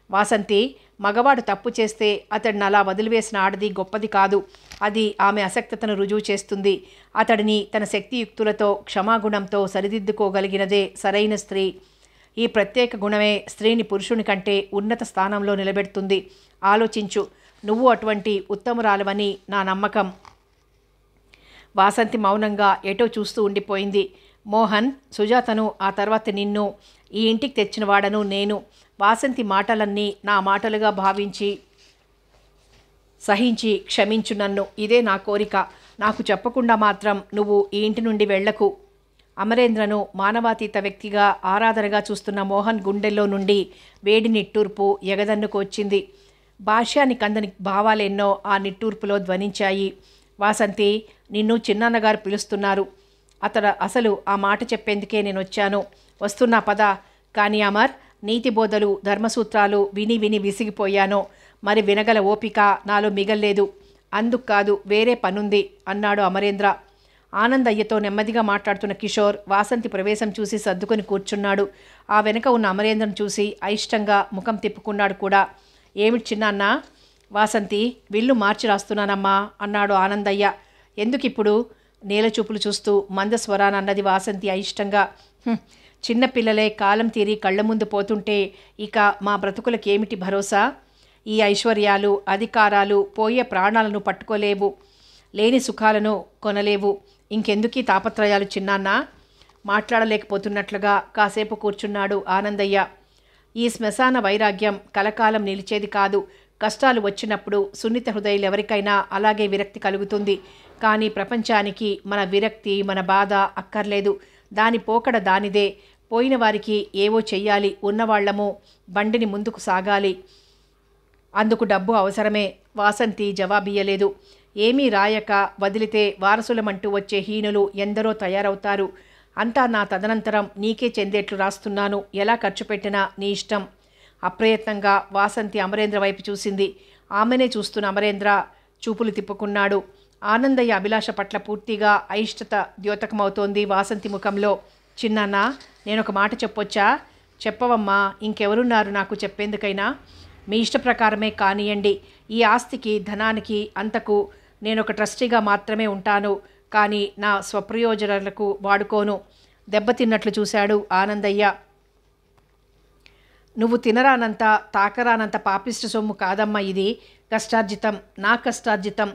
వాసంతి, మగవాడు తప్పు చేస్తే అతడిని అలా వదిలివేసిన ఆడది గొప్పది కాదు. అది ఆమె అసక్తతను రుజువు చేస్తుంది. అతడిని తన శక్తియుక్తులతో క్షమాగుణంతో సరిదిద్దుకోగలిగినదే సరైన స్త్రీ. ఈ ప్రత్యేక గుణమే స్త్రీని పురుషుని కంటే ఉన్నత స్థానంలో నిలబెడుతుంది. ఆలోచించు. నువ్వు అటువంటి ఉత్తమురాలవని నా నమ్మకం. వాసంతి మౌనంగా ఎటో చూస్తూ ఉండిపోయింది. మోహన్, సుజాతను, ఆ తర్వాత నిన్ను ఈ ఇంటికి తెచ్చిన వాడను నేను. వాసంతి మాటలన్నీ నా మాటలుగా భావించి సహించి క్షమించు నన్ను. ఇదే నా కోరిక. నాకు చెప్పకుండా మాత్రం నువ్వు ఈ ఇంటి నుండి వెళ్లకు. అమరేంద్రను మానవాతీత వ్యక్తిగా ఆరాధనగా చూస్తున్న మోహన్ గుండెల్లో నుండి వేడి నిట్టూర్పు ఎగదన్నుకు వచ్చింది. భాష్యానికి అందని భావాలెన్నో ఆ నిట్టూర్పులో ధ్వనించాయి. వాసంతి, నిన్ను చిన్నాన్నగారు పిలుస్తున్నారు. అసలు ఆ మాట చెప్పేందుకే నేను వచ్చాను. వస్తున్నా పద. కానీ అమర్, నీతి బోధలు ధర్మసూత్రాలు విని విని విసిగిపోయాను. మరి వినగల ఓపిక నాలో మిగల్లేదు. అందుకు కాదు, వేరే పనుంది అన్నాడు అమరేంద్ర. ఆనందయ్యతో నెమ్మదిగా మాట్లాడుతున్న కిషోర్ వాసంతి ప్రవేశం చూసి సర్దుకొని కూర్చున్నాడు. ఆ వెనుక ఉన్న అమరేంద్రను చూసి అయిష్టంగా ముఖం తిప్పుకున్నాడు కూడా. ఏమిటి చిన్నాన్న? వాసంతి, విల్లు మార్చి రాస్తున్నానమ్మా అన్నాడు ఆనందయ్య. ఎందుకిప్పుడు? నేలచూపులు చూస్తూ మందస్వరానన్నది వాసంతి అయిష్టంగా. చిన్నపిల్లలే కాలం తీరి కళ్ళ ముందు పోతుంటే ఇక మా బ్రతుకులకేమిటి భరోసా? ఈ ఐశ్వర్యాలు అధికారాలు పోయే ప్రాణాలను పట్టుకోలేవు, లేని సుఖాలను కొనలేవు. ఇంకెందుకీ తాపత్రయాలు చిన్నాన్న? మాట్లాడలేకపోతున్నట్లుగా కాసేపు కూర్చున్నాడు ఆనందయ్య. ఈ శ్మశాన వైరాగ్యం కలకాలం నిలిచేది కాదు. కష్టాలు వచ్చినప్పుడు సున్నిత హృదయాలు ఎవరికైనా అలాగే విరక్తి కలుగుతుంది. కానీ ప్రపంచానికి మన విరక్తి, మన బాధ అక్కర్లేదు. దాని పోకడ దానిదే. పోయిన వారికి ఏవో చెయ్యాలి, ఉన్నవాళ్లము బండిని ముందుకు సాగాలి. అందుకు డబ్బు అవసరమే. వాసంతి జవాబియ్యలేదు. ఏమీ రాయక వదిలితే వారసులమంటూ వచ్చే హీనులు ఎందరో తయారవుతారు. అంతా నా తదనంతరం నీకే చెందేట్లు రాస్తున్నాను. ఎలా ఖర్చు పెట్టినా నీ ఇష్టం. అప్రయత్నంగా వాసంతి అమరేంద్ర వైపు చూసింది. ఆమెనే చూస్తున్న అమరేంద్ర చూపులు తిప్పుకున్నాడు. ఆనందయ్య అభిలాష పట్ల పూర్తిగా అయిష్టత ద్యోతకమవుతోంది వాసంతి ముఖంలో. చిన్నాన్న, నేనొక మాట చెప్పొచ్చా? చెప్పవమ్మా, ఇంకెవరున్నారు నాకు చెప్పేందుకైనా? మీ ఇష్ట ప్రకారమే కానియండి. ఈ ఆస్తికి ధనానికి అంతకు నేనొక ట్రస్టీగా మాత్రమే ఉంటాను, కానీ నా స్వప్రయోజనాలకు వాడుకోను. దెబ్బతిన్నట్లు చూశాడు ఆనందయ్య. నువ్వు తినరానంత తాకరానంత పాపిష్టి సొమ్ము కాదమ్మా ఇది. కష్టార్జితం, నా కష్టార్జితం.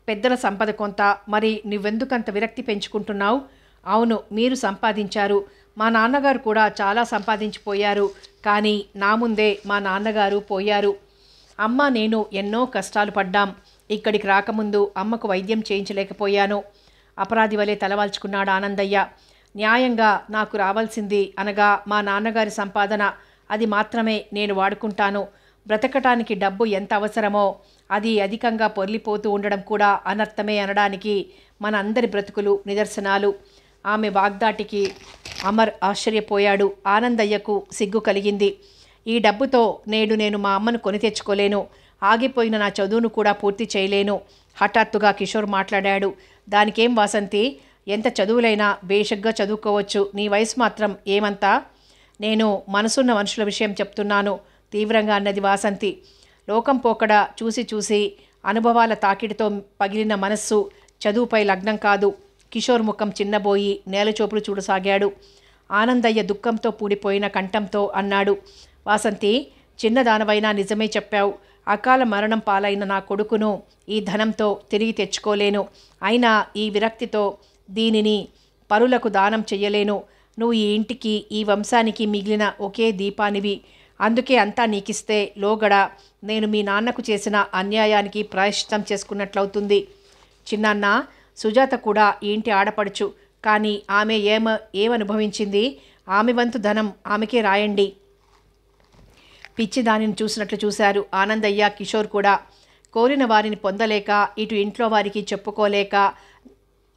పెద్దల సంపద కొంత. మరి నువ్వెందుకంత విరక్తి పెంచుకుంటున్నావు? అవును, మీరు సంపాదించారు. మా నాన్నగారు కూడా చాలా సంపాదించిపోయారు. కానీ నా ముందే మా నాన్నగారు పోయారు. అమ్మ నేను ఎన్నో కష్టాలు పడ్డాం. ఇక్కడికి రాకముందు అమ్మకు వైద్యం చేయించలేకపోయాను. అపరాధి వలె తలవాల్చుకున్నాడు ఆనందయ్య. న్యాయంగా నాకు రావాల్సింది అనగా మా నాన్నగారి సంపాదన. అది మాత్రమే నేను వాడుకుంటాను. బ్రతకటానికి డబ్బు ఎంత అవసరమో అది అధికంగా పొర్లిపోతూ ఉండడం కూడా అనర్థమే అనడానికి మన అందరి బ్రతుకులు నిదర్శనాలు. ఆమె వాగ్దాటికి అమర్ ఆశ్చర్యపోయాడు. ఆనందయ్యకు సిగ్గు కలిగింది. ఈ డబ్బుతో నేడు నేను మా అమ్మను కొని తెచ్చుకోలేను. ఆగిపోయిన నా చదువును కూడా పూర్తి చేయలేను. హఠాత్తుగా కిషోర్ మాట్లాడాడు. దానికేం వాసంతి, ఎంత చదువులైనా బేషగ్గా చదువుకోవచ్చు. నీ వయసు మాత్రం ఏమంతా? నేను మనసున్న మనుషుల విషయం చెప్తున్నాను తీవ్రంగా అన్నది వాసంతి. లోకం పోకడ చూసి చూసి అనుభవాల తాకిడితో పగిలిన మనస్సు చదువుపై లగ్నం కాదు. కిషోర్ ముఖం చిన్నబోయి నేలచూపులు చూడసాగాడు. ఆనందయ్య దుఃఖంతో పూడిపోయిన కంఠంతో అన్నాడు. వాసంతి, చిన్నదానవైనా నిజమే చెప్పావు. అకాల మరణం పాలైన నా కొడుకును ఈ ధనంతో తిరిగి తెచ్చుకోలేను. అయినా ఈ విరక్తితో దీనిని పరులకు దానం చెయ్యలేను. నువ్వు ఈ ఇంటికి, ఈ వంశానికి మిగిలిన ఒకే దీపానివి. అందుకే అంతా నీకిస్తే లోగడ నేను మీ నాన్నకు చేసిన అన్యాయానికి ప్రాయశ్చిత్తం చేసుకున్నట్లవుతుంది. చిన్నాన్న, సుజాత కూడా ఈ ఇంటి ఆడపడుచు. కానీ ఆమె ఏమనుభవించింది? ఆమె వంతు ధనం ఆమెకే రాయండి. పిచ్చి దానిని చూసినట్లు చూశారు ఆనందయ్య, కిషోర్ కూడా. కోరిన వారిని పొందలేక, ఇటు ఇంట్లో వారికి చెప్పుకోలేక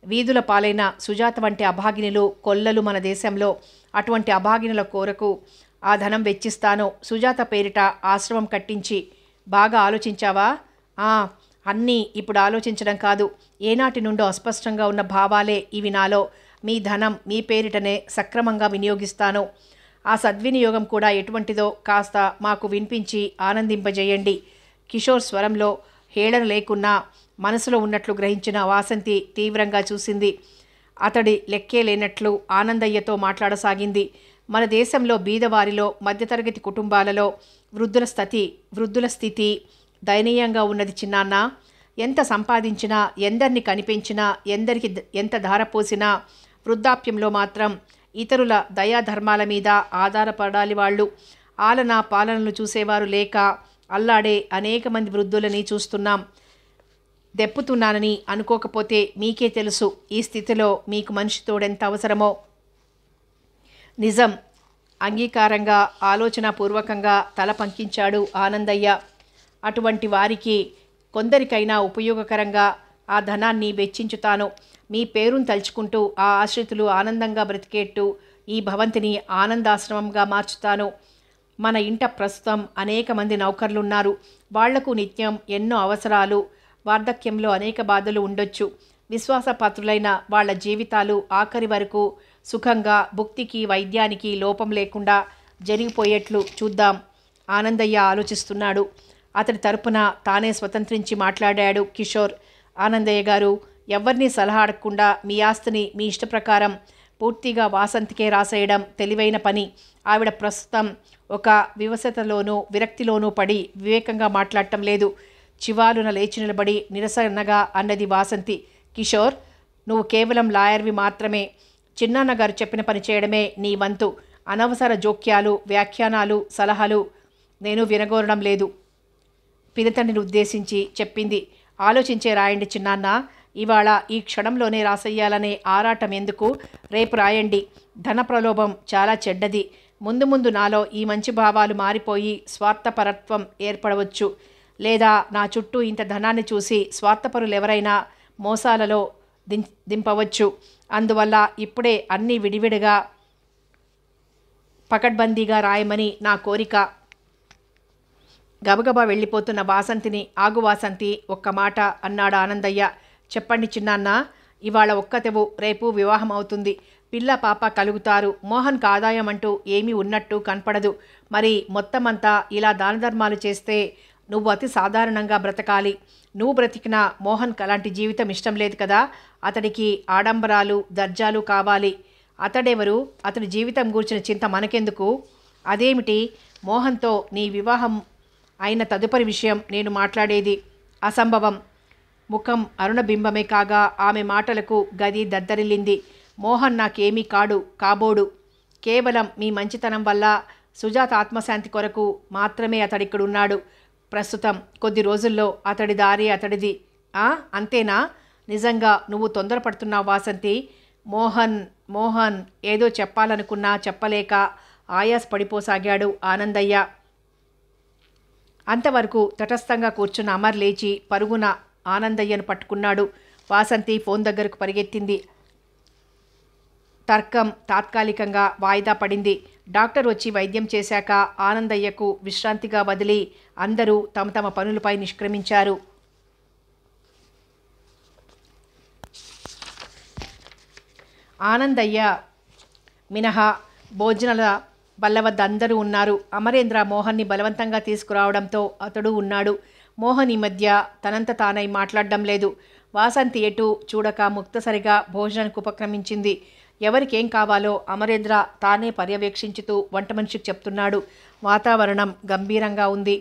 వీధుల పాలైన సుజాత వంటి అభాగినులు కొల్లలు మన దేశంలో. అటువంటి అభాగినుల కోరకు ఆ ధనం వెచ్చిస్తాను. సుజాత పేరిట ఆశ్రమం కట్టించి. బాగా ఆలోచించావా? అన్నీ ఇప్పుడు ఆలోచించడం కాదు. ఏనాటి నుండో అస్పష్టంగా ఉన్న భావాలే ఇవి నాలో. మీ ధనం మీ పేరిటనే సక్రమంగా వినియోగిస్తాను. ఆ సద్వినియోగం కూడా ఎటువంటిదో కాస్త మాకు వినిపించి ఆనందింపజేయండి. కిషోర్ స్వరంలో హేళన లేకున్నా మనసులో ఉన్నట్లు గ్రహించిన వాసంతి తీవ్రంగా చూసింది. అతడి లెక్కే లేనట్లు ఆనందయ్యతో మాట్లాడసాగింది. మన దేశంలో బీదవారిలో, మధ్యతరగతి కుటుంబాలలో వృద్ధుల స్థితి దయనీయంగా ఉన్నది చిన్నాన్న. ఎంత సంపాదించినా, ఎందరిని కనిపించినా, ఎందరికి ఎంత ధారపోసినా వృద్ధాప్యంలో మాత్రం ఇతరుల దయాధర్మాల మీద ఆధారపడాలి వాళ్ళు. ఆలన పాలనలు చూసేవారు లేక అల్లాడే అనేక మంది వృద్ధులని చూస్తున్నాం. దెప్పుతున్నానని అనుకోకపోతే మీకే తెలుసు ఈ స్థితిలో మీకు మనిషి తోడెంత అవసరమో. నిజం. అంగీకారంగా ఆలోచనాపూర్వకంగా తల పంకించాడు ఆనందయ్య. అటువంటి వారికి కొందరికైనా ఉపయోగకరంగా ఆ ధనాన్ని వెచ్చించుతాను. మీ పేరును తలుచుకుంటూ ఆ ఆశ్రితులు ఆనందంగా బ్రతికేట్టు ఈ భవంతిని ఆనందాశ్రమంగా మార్చుతాను. మన ఇంట ప్రస్తుతం అనేక మంది నౌకర్లున్నారు. వాళ్లకు నిత్యం ఎన్నో అవసరాలు, వార్ధక్యంలో అనేక బాధలు ఉండొచ్చు. విశ్వాసపాత్రులైన వాళ్ల జీవితాలు ఆఖరి వరకు సుఖంగా, భుక్తికి వైద్యానికి లోపం లేకుండా జరిగిపోయేట్లు చూద్దాం. ఆనందయ్య ఆలోచిస్తున్నాడు. అతడి తరపున తానే స్వతంత్రించి మాట్లాడాడు కిషోర్. ఆనందయ్య గారు, ఎవరినీ సలహా అడగకుండా మీ ఆస్తిని మీ ఇష్టప్రకారం పూర్తిగా వాసంతికే రాసేయడం తెలివైన పని. ఆవిడ ప్రస్తుతం ఒక వివసతలోనూ విరక్తిలోనూ పడి వివేకంగా మాట్లాడటం లేదు. చివాలున లేచి నిలబడి నిరసనగా అన్నది వాసంతి. కిషోర్, నువ్వు కేవలం లాయర్వి మాత్రమే. చిన్నాన్నగారు చెప్పిన పని చేయడమే నీ వంతు. అనవసర జోక్యాలు, వ్యాఖ్యానాలు, సలహాలు నేను వినగోరడం లేదు. పినతండ్రిని ఉద్దేశించి చెప్పింది. ఆలోచించే రాయండి చిన్నాన్న. ఇవాళ ఈ క్షణంలోనే రాసయ్యాలనే ఆరాటం ఎందుకు? రేపు రాయండి. ధన ప్రలోభం చాలా చెడ్డది. ముందు ముందు నాలో ఈ మంచి భావాలు మారిపోయి స్వార్థపరత్వం ఏర్పడవచ్చు. లేదా నా చుట్టూ ఇంత ధనాన్ని చూసి స్వార్థపరులెవరైనా మోసాలలో దింపవచ్చు. అందువల్ల ఇప్పుడే అన్నీ విడివిడిగా పకడ్బందీగా రాయమని నా కోరిక. గబగబా వెళ్ళిపోతున్న వాసంతిని, ఆగు వాసంతి, ఒక్క మాట అన్నాడు ఆనందయ్య. చెప్పండి చిన్నాన్న. ఇవాళ ఒక్కతెవు, రేపు వివాహం అవుతుంది. పిల్ల పాప కలుగుతారు. మోహన్కి ఆదాయం అంటూ ఏమీ ఉన్నట్టు కనపడదు. మరి మొత్తమంతా ఇలా దానధర్మాలు చేస్తే నువ్వు అతి సాధారణంగా బ్రతకాలి. నువ్వు బ్రతికినా మోహన్కి అలాంటి జీవితం ఇష్టం లేదు కదా. అతడికి ఆడంబరాలు, దర్జాలు కావాలి. అతడెవరు? అతడి జీవితం గూర్చిన చింత మనకెందుకు? అదేమిటి? మోహన్తో నీ వివాహం అయిన తదుపరి విషయం నేను మాట్లాడేది. అసంభవం. ముఖం అరుణబింబమే కాగా ఆమె మాటలకు గది దద్దరిల్లింది. మోహన్ నాకేమీ కాబోడు. కేవలం మీ మంచితనం వల్ల, సుజాత ఆత్మశాంతి కొరకు మాత్రమే అతడిక్కడున్నాడు. ప్రస్తుతం కొద్ది రోజుల్లో అతడి దారి అతడిది. అంతేనా? నిజంగా నువ్వు తొందరపడుతున్నావు వాసంతి. మోహన్ ఏదో చెప్పాలనుకున్నా చెప్పలేక ఆయాసపడిపోసాగాడు ఆనందయ్య. అంతవరకు తటస్థంగా కూర్చున్న అమర్ లేచి పరుగున ఆనందయ్యను పట్టుకున్నాడు. వాసంతి ఫోన్ దగ్గరకు పరిగెత్తింది. తర్కం తాత్కాలికంగా వాయిదా పడింది. డాక్టర్ వచ్చి వైద్యం చేశాక ఆనందయ్యకు విశ్రాంతిగా వదిలి అందరూ తమ తమ పనులపై నిష్క్రమించారు. ఆనందయ్య మినహా భోజనాల బల్ల వద్ద అందరూ ఉన్నారు. అమరేంద్ర మోహన్ని బలవంతంగా తీసుకురావడంతో అతడు ఉన్నాడు. మోహన్ ఈ మధ్య తనంత తానై మాట్లాడడం లేదు. వాసంతి ఎటు చూడక ముక్తసరిగా భోజనానికి ఉపక్రమించింది. ఎవరికేం కావాలో అమరేంద్ర తానే పర్యవేక్షించుతూ వంట మనిషికి చెప్తున్నాడు. వాతావరణం గంభీరంగా ఉంది.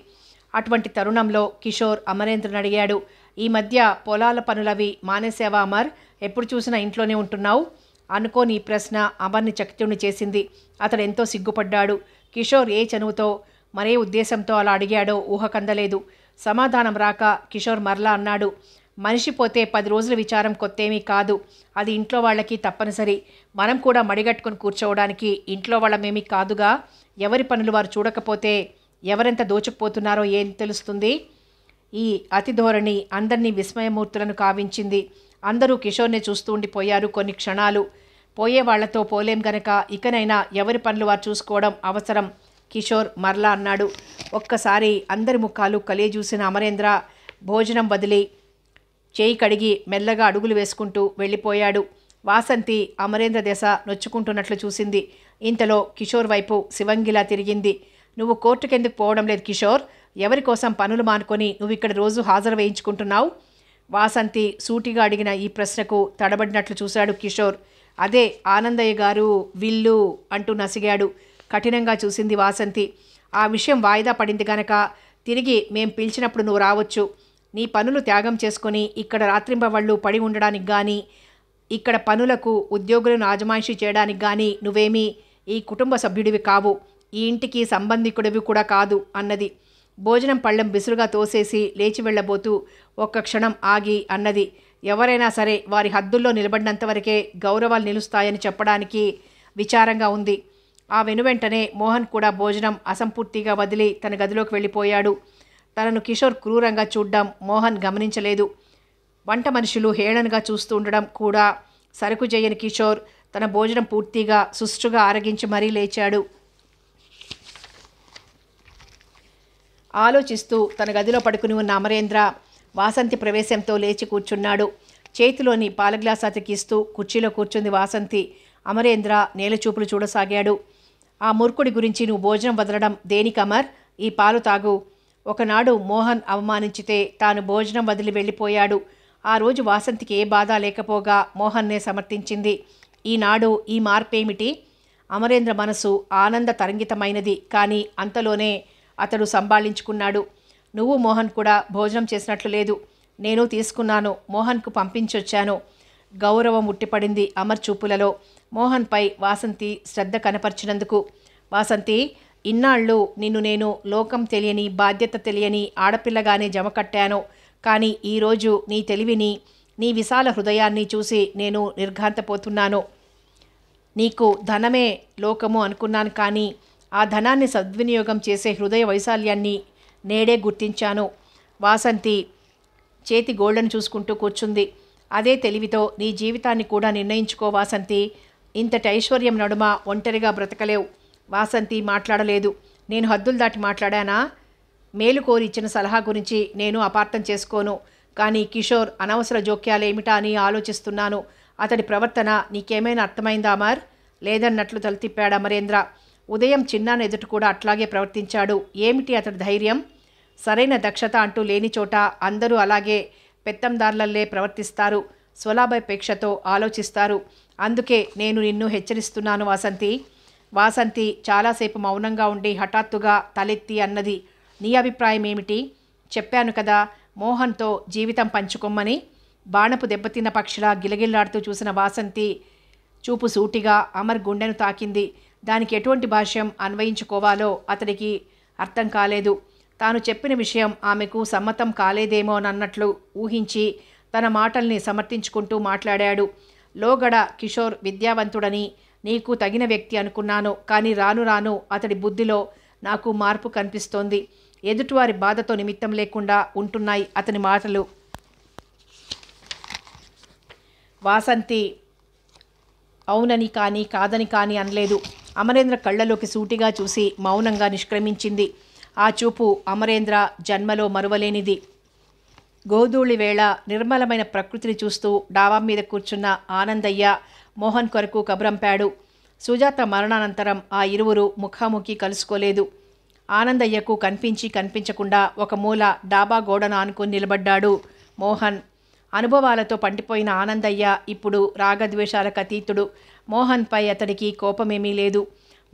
అటువంటి తరుణంలో కిషోర్ అమరేంద్రని అడిగాడు, ఈ మధ్య పొలాల పనులవి మానేసావా అమర్? ఎప్పుడు చూసినా ఇంట్లోనే ఉంటున్నావు? అనుకోని ఈ ప్రశ్న అమర్ని చకితుణ్ణి చేసింది. అతడు ఎంతో సిగ్గుపడ్డాడు. కిషోర్ ఏ చనువుతో మరే ఉద్దేశంతో అలా అడిగాడో ఊహకందలేదు. సమాధానం రాక కిషోర్ మరలా అన్నాడు, మనిషి పోతే 10 రోజుల విచారం కొత్తేమీ కాదు. అది ఇంట్లో వాళ్ళకి తప్పనిసరి. మనం కూడా మడిగట్టుకుని కూర్చోవడానికి ఇంట్లో వాళ్ళమేమీ కాదుగా. ఎవరి పనులు వారు చూడకపోతే ఎవరెంత దోచుకుపోతున్నారో ఏం తెలుస్తుంది? ఈ అతి ధోరణి అందరినీ విస్మయమూర్తులను కావించింది. అందరూ కిషోర్నే చూస్తూ ఉండిపోయారు కొన్ని క్షణాలు. పోయే వాళ్లతో పోలేం గనక ఇకనైనా ఎవరి పనులు వారు చూసుకోవడం అవసరం. కిషోర్ మరలా అన్నాడు. ఒక్కసారి అందరి ముఖాలు కలియజూసిన అమరేంద్ర భోజనం వదిలి చేయి కడిగి మెల్లగా అడుగులు వేసుకుంటూ వెళ్ళిపోయాడు. వాసంతి అమరేంద్ర దశ నొచ్చుకుంటున్నట్లు చూసింది. ఇంతలో కిషోర్ వైపు శివంగిలా తిరిగింది. నువ్వు కోర్టుకెందుకు పోవడం లేదు కిషోర్? ఎవరి కోసం పనులు మానుకొని నువ్వు ఇక్కడ రోజు హాజరు వేయించుకుంటున్నావు? వాసంతి సూటిగా అడిగిన ఈ ప్రశ్నకు తడబడినట్లు చూశాడు కిషోర్. అదే ఆనందయ్య గారు విల్లు అంటూ నసిగాడు. కఠినంగా చూసింది వాసంతి. ఆ విషయం వాయిదా పడింది గనక తిరిగి మేం పిలిచినప్పుడు నువ్వు రావచ్చు. నీ పనులు త్యాగం చేసుకొని ఇక్కడ రాత్రింబవళ్ళు పడి ఉండడానికి కానీ, ఇక్కడ పనులకు ఉద్యోగులను ఆజమాయిషీ చేయడానికి కానీ నువ్వేమీ ఈ కుటుంబ సభ్యుడివి కావు. ఈ ఇంటికి సంబంధికుడివి కూడా కాదు అన్నది. భోజనం పళ్ళెం బిసురుగా తోసేసి లేచి వెళ్ళబోతూ ఒక్క క్షణం ఆగి అన్నది, ఎవరైనా సరే వారి హద్దుల్లో నిలబడినంతవరకే గౌరవాలు నిలుస్తాయని చెప్పడానికి విచారంగా ఉంది. ఆ వెనువెంటనే మోహన్ కూడా భోజనం అసంపూర్తిగా వదిలి తన గదిలోకి వెళ్ళిపోయాడు. తనను కిషోర్ క్రూరంగా చూడ్డం మోహన్ గమనించలేదు. వంట మనుషులు హేళనగా చూస్తూ ఉండడం కూడా సరుకు చేయని కిషోర్ తన భోజనం పూర్తిగా సుష్టుగా ఆరగించి మరీ లేచాడు. ఆలోచిస్తూ తన గదిలో పడుకుని ఉన్న అమరేంద్ర వాసంతి ప్రవేశంతో లేచి కూర్చున్నాడు. చేతిలోని పాల గ్లాస్ అతికిస్తూ కుర్చీలో కూర్చుంది వాసంతి. అమరేంద్ర నేలచూపులు చూడసాగాడు. ఆ మూర్ఖుడి గురించి నువ్వు భోజనం వదలడం దేనికి అమర్? ఈ పాలు తాగు. ఒకనాడు మోహన్ అవమానించితే తాను భోజనం వదిలి వెళ్ళిపోయాడు. ఆ రోజు వాసంతికి ఏ బాధ లేకపోగా మోహన్నే సమర్థించింది. ఈనాడు ఈ మార్పేమిటి? అమరేంద్ర మనసు ఆనంద తరంగితమైనది. కానీ అంతలోనే అతడు సంభాళించుకున్నాడు. నువ్వు మోహన్ కూడా భోజనం చేసినట్లు లేదు. నేను తీసుకున్నాను, మోహన్కు పంపించొచ్చాను. గౌరవం ఉట్టిపడింది అమర్ చూపులలో. మోహన్పై వాసంతి శ్రద్ధ కనపరిచినందుకు. వాసంతి, ఇన్నాళ్ళు నిన్ను నేను లోకం తెలియని, బాధ్యత తెలియని ఆడపిల్లగానే జమ కట్టాను. కానీ ఈరోజు నీ తెలివిని, నీ విశాల హృదయాన్ని చూసి నేను నిర్ఘాంతపోతున్నాను. నీకు ధనమే లోకము అనుకున్నాను, కానీ ఆ ధనాన్ని సద్వినియోగం చేసే హృదయ వైశాల్యాన్ని నేడే గుర్తించాను. వాసంతి చేతి గోళ్లను చూసుకుంటూ కూర్చుంది. అదే తెలివితో నీ జీవితాన్ని కూడా నిర్ణయించుకో వాసంతి. ఇంతటి ఐశ్వర్యం నడుమ ఒంటరిగా బ్రతకలేవు. వాసంతి మాట్లాడలేదు. నేను హద్దులు దాటి మాట్లాడానా? మేలు కోరి ఇచ్చిన సలహా గురించి నేను అపార్థం చేసుకోను. కానీ కిషోర్ అనవసర జోక్యాలేమిటా అని ఆలోచిస్తున్నాను. అతడి ప్రవర్తన నీకేమైనా అర్థమైందా అమర్? లేదన్నట్లు తలతిప్పాడు అమరేంద్ర. ఉదయం చిన్నాన్న ఎదుట కూడా అట్లాగే ప్రవర్తించాడు. ఏమిటి అతడి ధైర్యం? సరైన దక్షత అంటూ లేని చోట అందరూ అలాగే పెత్తందార్లల్లే ప్రవర్తిస్తారు. స్వలాభాపేక్షతో ఆలోచిస్తారు. అందుకే నేను నిన్ను హెచ్చరిస్తున్నాను వాసంతి. వాసంతి చాలాసేపు మౌనంగా ఉండి హఠాత్తుగా తలెత్తి అన్నది, నీ అభిప్రాయం ఏమిటి? చెప్పాను కదా మోహన్తో జీవితం పంచుకోమని. బాణపు దెబ్బతిన్న పక్షిలా గిలగిల్లాడుతూ చూసిన వాసంతి చూపు సూటిగా అమర్ గుండెను తాకింది. దానికి ఎటువంటి భాష్యం అన్వయించుకోవాలో అతడికి అర్థం కాలేదు. తాను చెప్పిన విషయం ఆమెకు సమ్మతం కాలేదేమోనన్నట్లు ఊహించి తన మాటల్ని సమర్థించుకుంటూ మాట్లాడాడు. లోగడ కిషోర్ విద్యావంతుడని, నీకు తగిన వ్యక్తి అనుకున్నాను. కానీ రాను రాను అతడి బుద్ధిలో నాకు మార్పు కనిపిస్తోంది. ఎదుటివారి బాధతో నిమిత్తం లేకుండా ఉంటున్నాయి అతని మాటలు. వాసంతి అవునని కానీ కాదని కానీ అనలేదు. అమరేంద్ర కళ్ళలోకి సూటిగా చూసి మౌనంగా నిష్క్రమించింది. ఆ చూపు అమరేంద్ర జన్మలో మరువలేనిది. గోధూళి వేళ నిర్మలమైన ప్రకృతిని చూస్తూ డాబా మీద కూర్చున్న ఆనందయ్య మోహన్ కొరకు కబురంపాడు. సుజాత మరణానంతరం ఆ ఇరువురు ముఖాముఖి కలుసుకోలేదు. ఆనందయ్యకు కనిపించి కనిపించకుండా ఒక మూల డాబా గోడను ఆనుకొని నిలబడ్డాడు మోహన్. అనుభవాలతో పండిపోయిన ఆనందయ్య ఇప్పుడు రాగద్వేషాలకు అతీతుడు. మోహన్పై అతడికి కోపమేమీ లేదు.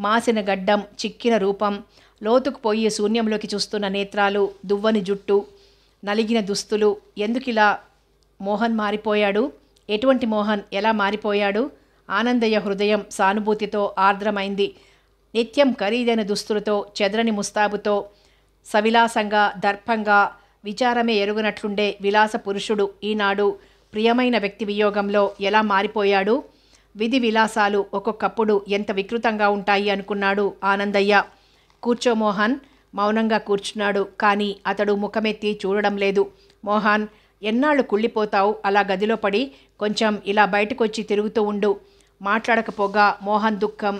మాసిన గడ్డం, చిక్కిన రూపం, లోతుకు పోయి శూన్యంలోకి చూస్తున్న నేత్రాలు, దువ్వని జుట్టు, నలిగిన దుస్తులు. ఎందుకిలా మోహన్ మారిపోయాడు? ఎటువంటి మోహన్ ఎలా మారిపోయాడు? ఆనందయ్య హృదయం సానుభూతితో ఆర్ద్రమైంది. నిత్యం ఖరీదైన దుస్తులతో, చెదరని ముస్తాబుతో, సవిలాసంగా, దర్పంగా, విచారమే ఎరుగునట్లుండే విలాస పురుషుడు ఈనాడు ప్రియమైన వ్యక్తి వియోగంలో ఎలా మారిపోయాడు? విధి విలాసాలు ఒక్కొక్కప్పుడు ఎంత వికృతంగా ఉంటాయి అనుకున్నాడు ఆనందయ్య. కూర్చో మోహన్. మౌనంగా కూర్చున్నాడు. కానీ అతడు ముఖమెత్తి చూడడం లేదు. మోహన్, ఎన్నాళ్ళు కుళ్ళిపోతావు? అలా గదిలో పడి కొంచెం ఇలా బయటకొచ్చి తిరుగుతూ ఉండు. మాట్లాడకపోగా మోహన్ దుఃఖం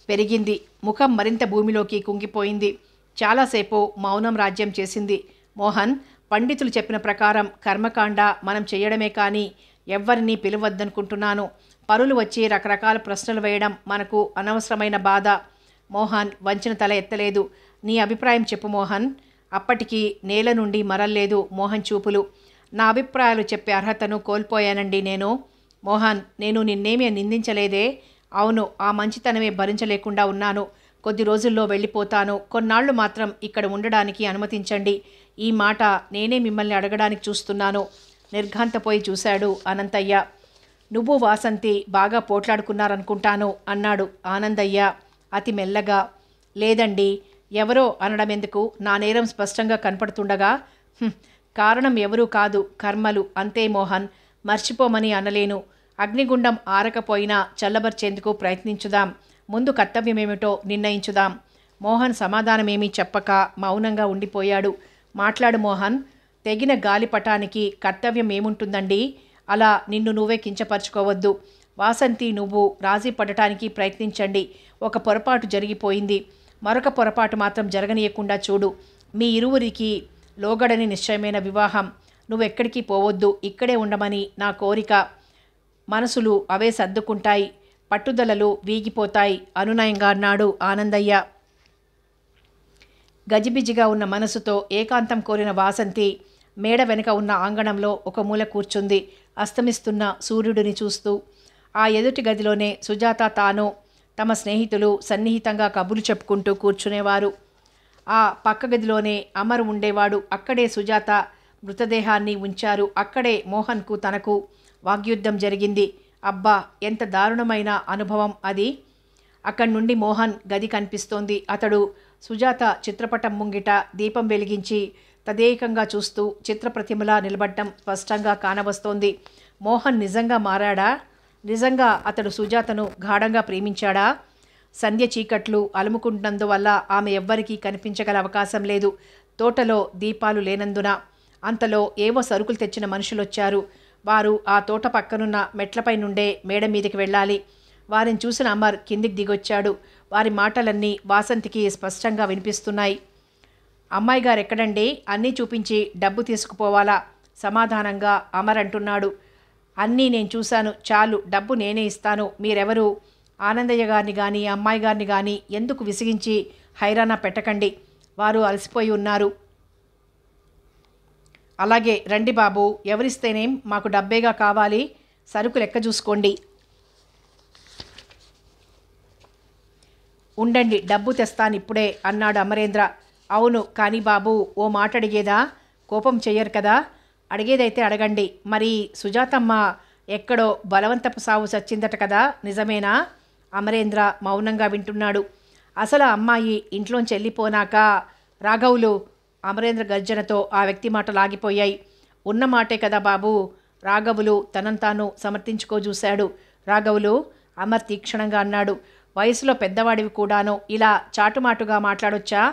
పెరిగింది. ముఖం మరింత భూమిలోకి కుంగిపోయింది. చాలాసేపు మౌనం రాజ్యం చేసింది. మోహన్, పండితులు చెప్పిన ప్రకారం కర్మకాండ మనం చేయడమే కానీ ఎవ్వరినీ పిలవద్దనుకుంటున్నాను. పరులు వచ్చి రకరకాల ప్రశ్నలు వేయడం మనకు అనవసరమైన బాధ. మోహన్ వంచిన తల ఎత్తలేదు. నీ అభిప్రాయం చెప్పు మోహన్. అప్పటికి నేల నుండి మరల్లేదు మోహన్ చూపులు. నా అభిప్రాయాలు చెప్పే అర్హతను కోల్పోయానండి నేను. మోహన్, నేను నిన్నేమీ నిందించలేదే. అవును, ఆ మంచితనమే భరించలేకుండా ఉన్నాను. కొద్ది రోజుల్లో వెళ్ళిపోతాను. కొన్నాళ్లు మాత్రం ఇక్కడ ఉండడానికి అనుమతించండి. ఈ మాట నేనే మిమ్మల్ని అడగడానికి చూస్తున్నాను. నిర్ఘాంతపోయి చూశాడు అనంతయ్య. నువ్వు వాసంతి బాగా పోట్లాడుకున్నారనుకుంటాను అన్నాడు ఆనందయ్య అతి మెల్లగా. లేదండి, ఎవరో అనడం ఎందుకు? నా నేరం స్పష్టంగా కనపడుతుండగా. కారణం ఎవరూ కాదు, కర్మలు అంతే మోహన్. మర్చిపోమని అనలేను. అగ్నిగుండం ఆరకపోయినా చల్లబర్చేందుకు ప్రయత్నించుదాం. ముందు కర్తవ్యమేమిటో నిర్ణయించుదాం. మోహన్ సమాధానమేమీ చెప్పక మౌనంగా ఉండిపోయాడు. మాట్లాడు మోహన్. తెగిన గాలిపటానికి కర్తవ్యం ఏముంటుందండి? అలా నిన్ను నువ్వే కించపరుచుకోవద్దు. వాసంతి, నువ్వు రాజీ పడటానికి ప్రయత్నించండి. ఒక పొరపాటు జరిగిపోయింది. మరొక పొరపాటు మాత్రం జరగనీయకుండా చూడు. మీ ఇరువురికి లోగడని నిశ్చయమైన వివాహం. నువ్వెక్కడికి పోవద్దు, ఇక్కడే ఉండమని నా కోరిక. మనసులు అవే సర్దుకుంటాయి, పట్టుదలలు వీగిపోతాయి అనునయంగా అన్నాడు ఆనందయ్య. గజిబిజిగా ఉన్న మనసుతో ఏకాంతం కోరిన వాసంతి మేడ వెనుక ఉన్న ఆంగణంలో ఒక మూల కూర్చుంది, అస్తమిస్తున్న సూర్యుడిని చూస్తూ. ఆ ఎదుటి గదిలోనే సుజాత తాను తమ స్నేహితులు సన్నిహితంగా కబుర్లు చెప్పుకుంటూ కూర్చునేవారు. ఆ పక్క గదిలోనే అమర్ ఉండేవాడు. అక్కడే సుజాత మృతదేహాన్ని ఉంచారు. అక్కడే మోహన్కు తనకు వాగ్యుద్ధం జరిగింది. అబ్బా, ఎంత దారుణమైన అనుభవం అది. అక్కడి నుండి మోహన్ గది కనిపిస్తోంది. అతడు సుజాత చిత్రపటం ముంగిట దీపం వెలిగించి తదేకంగా చూస్తూ చిత్రప్రతిమలా నిలబడ్డం స్పష్టంగా కానవస్తోంది. మోహన్ నిజంగా మారాడా? నిజంగా అతడు సుజాతను గాఢంగా ప్రేమించాడా? సంధ్య చీకట్లు అలుముకుంటున్నందువల్ల ఆమె ఎవ్వరికీ కనిపించగల అవకాశం లేదు. తోటలో దీపాలు లేనందున. అంతలో ఏవో సరుకులు తెచ్చిన మనుషులొచ్చారు. వారు ఆ తోట పక్కనున్న మెట్లపై నుండే మేడ మీదకి వెళ్ళాలి. వారిని చూసిన అమర్ కిందికి దిగొచ్చాడు. వారి మాటలన్నీ వాసంతికి స్పష్టంగా వినిపిస్తున్నాయి. అమ్మాయి గారు ఎక్కడండి? అన్నీ చూపించి డబ్బు తీసుకుపోవాలా? సమాధానంగా అమర్ అంటున్నాడు. అన్నీ నేను చూశాను, చాలు, డబ్బు నేనే ఇస్తాను. మీరెవరు? ఆనందయ్య గారిని కానీ అమ్మాయి గారిని కానీ ఎందుకు విసిగించి హైరానా పెట్టకండి. వారు అలసిపోయి ఉన్నారు. అలాగే రండి బాబు, ఎవరిస్తేనేం, మాకు డబ్బేగా కావాలి. సరుకు లెక్క చూసుకోండి. ఉండండి, డబ్బు తెస్తాను ఇప్పుడే అన్నాడు అమరేంద్ర. అవును, కానీ బాబు, ఓ మాట అడిగేదా? కోపం చెయ్యరు కదా? అడిగేదైతే అడగండి. మరి సుజాతమ్మ ఎక్కడో బలవంతపు సావు చచ్చిందట కదా, నిజమేనా? అమరేంద్ర మౌనంగా వింటున్నాడు. అసలు అమ్మాయి ఇంట్లోంచి వెళ్ళిపోనాక రాఘవులు. అమరేంద్ర గర్జనతో ఆ వ్యక్తి మాటలు ఆగిపోయాయి. ఉన్న మాటే కదా బాబు. రాఘవులు తనను తాను సమర్థించుకోజూశాడు. రాఘవులు, అమర్ తీక్షణంగా అన్నాడు. వయసులో పెద్దవాడివి కూడాను ఇలా చాటుమాటుగా మాట్లాడొచ్చా?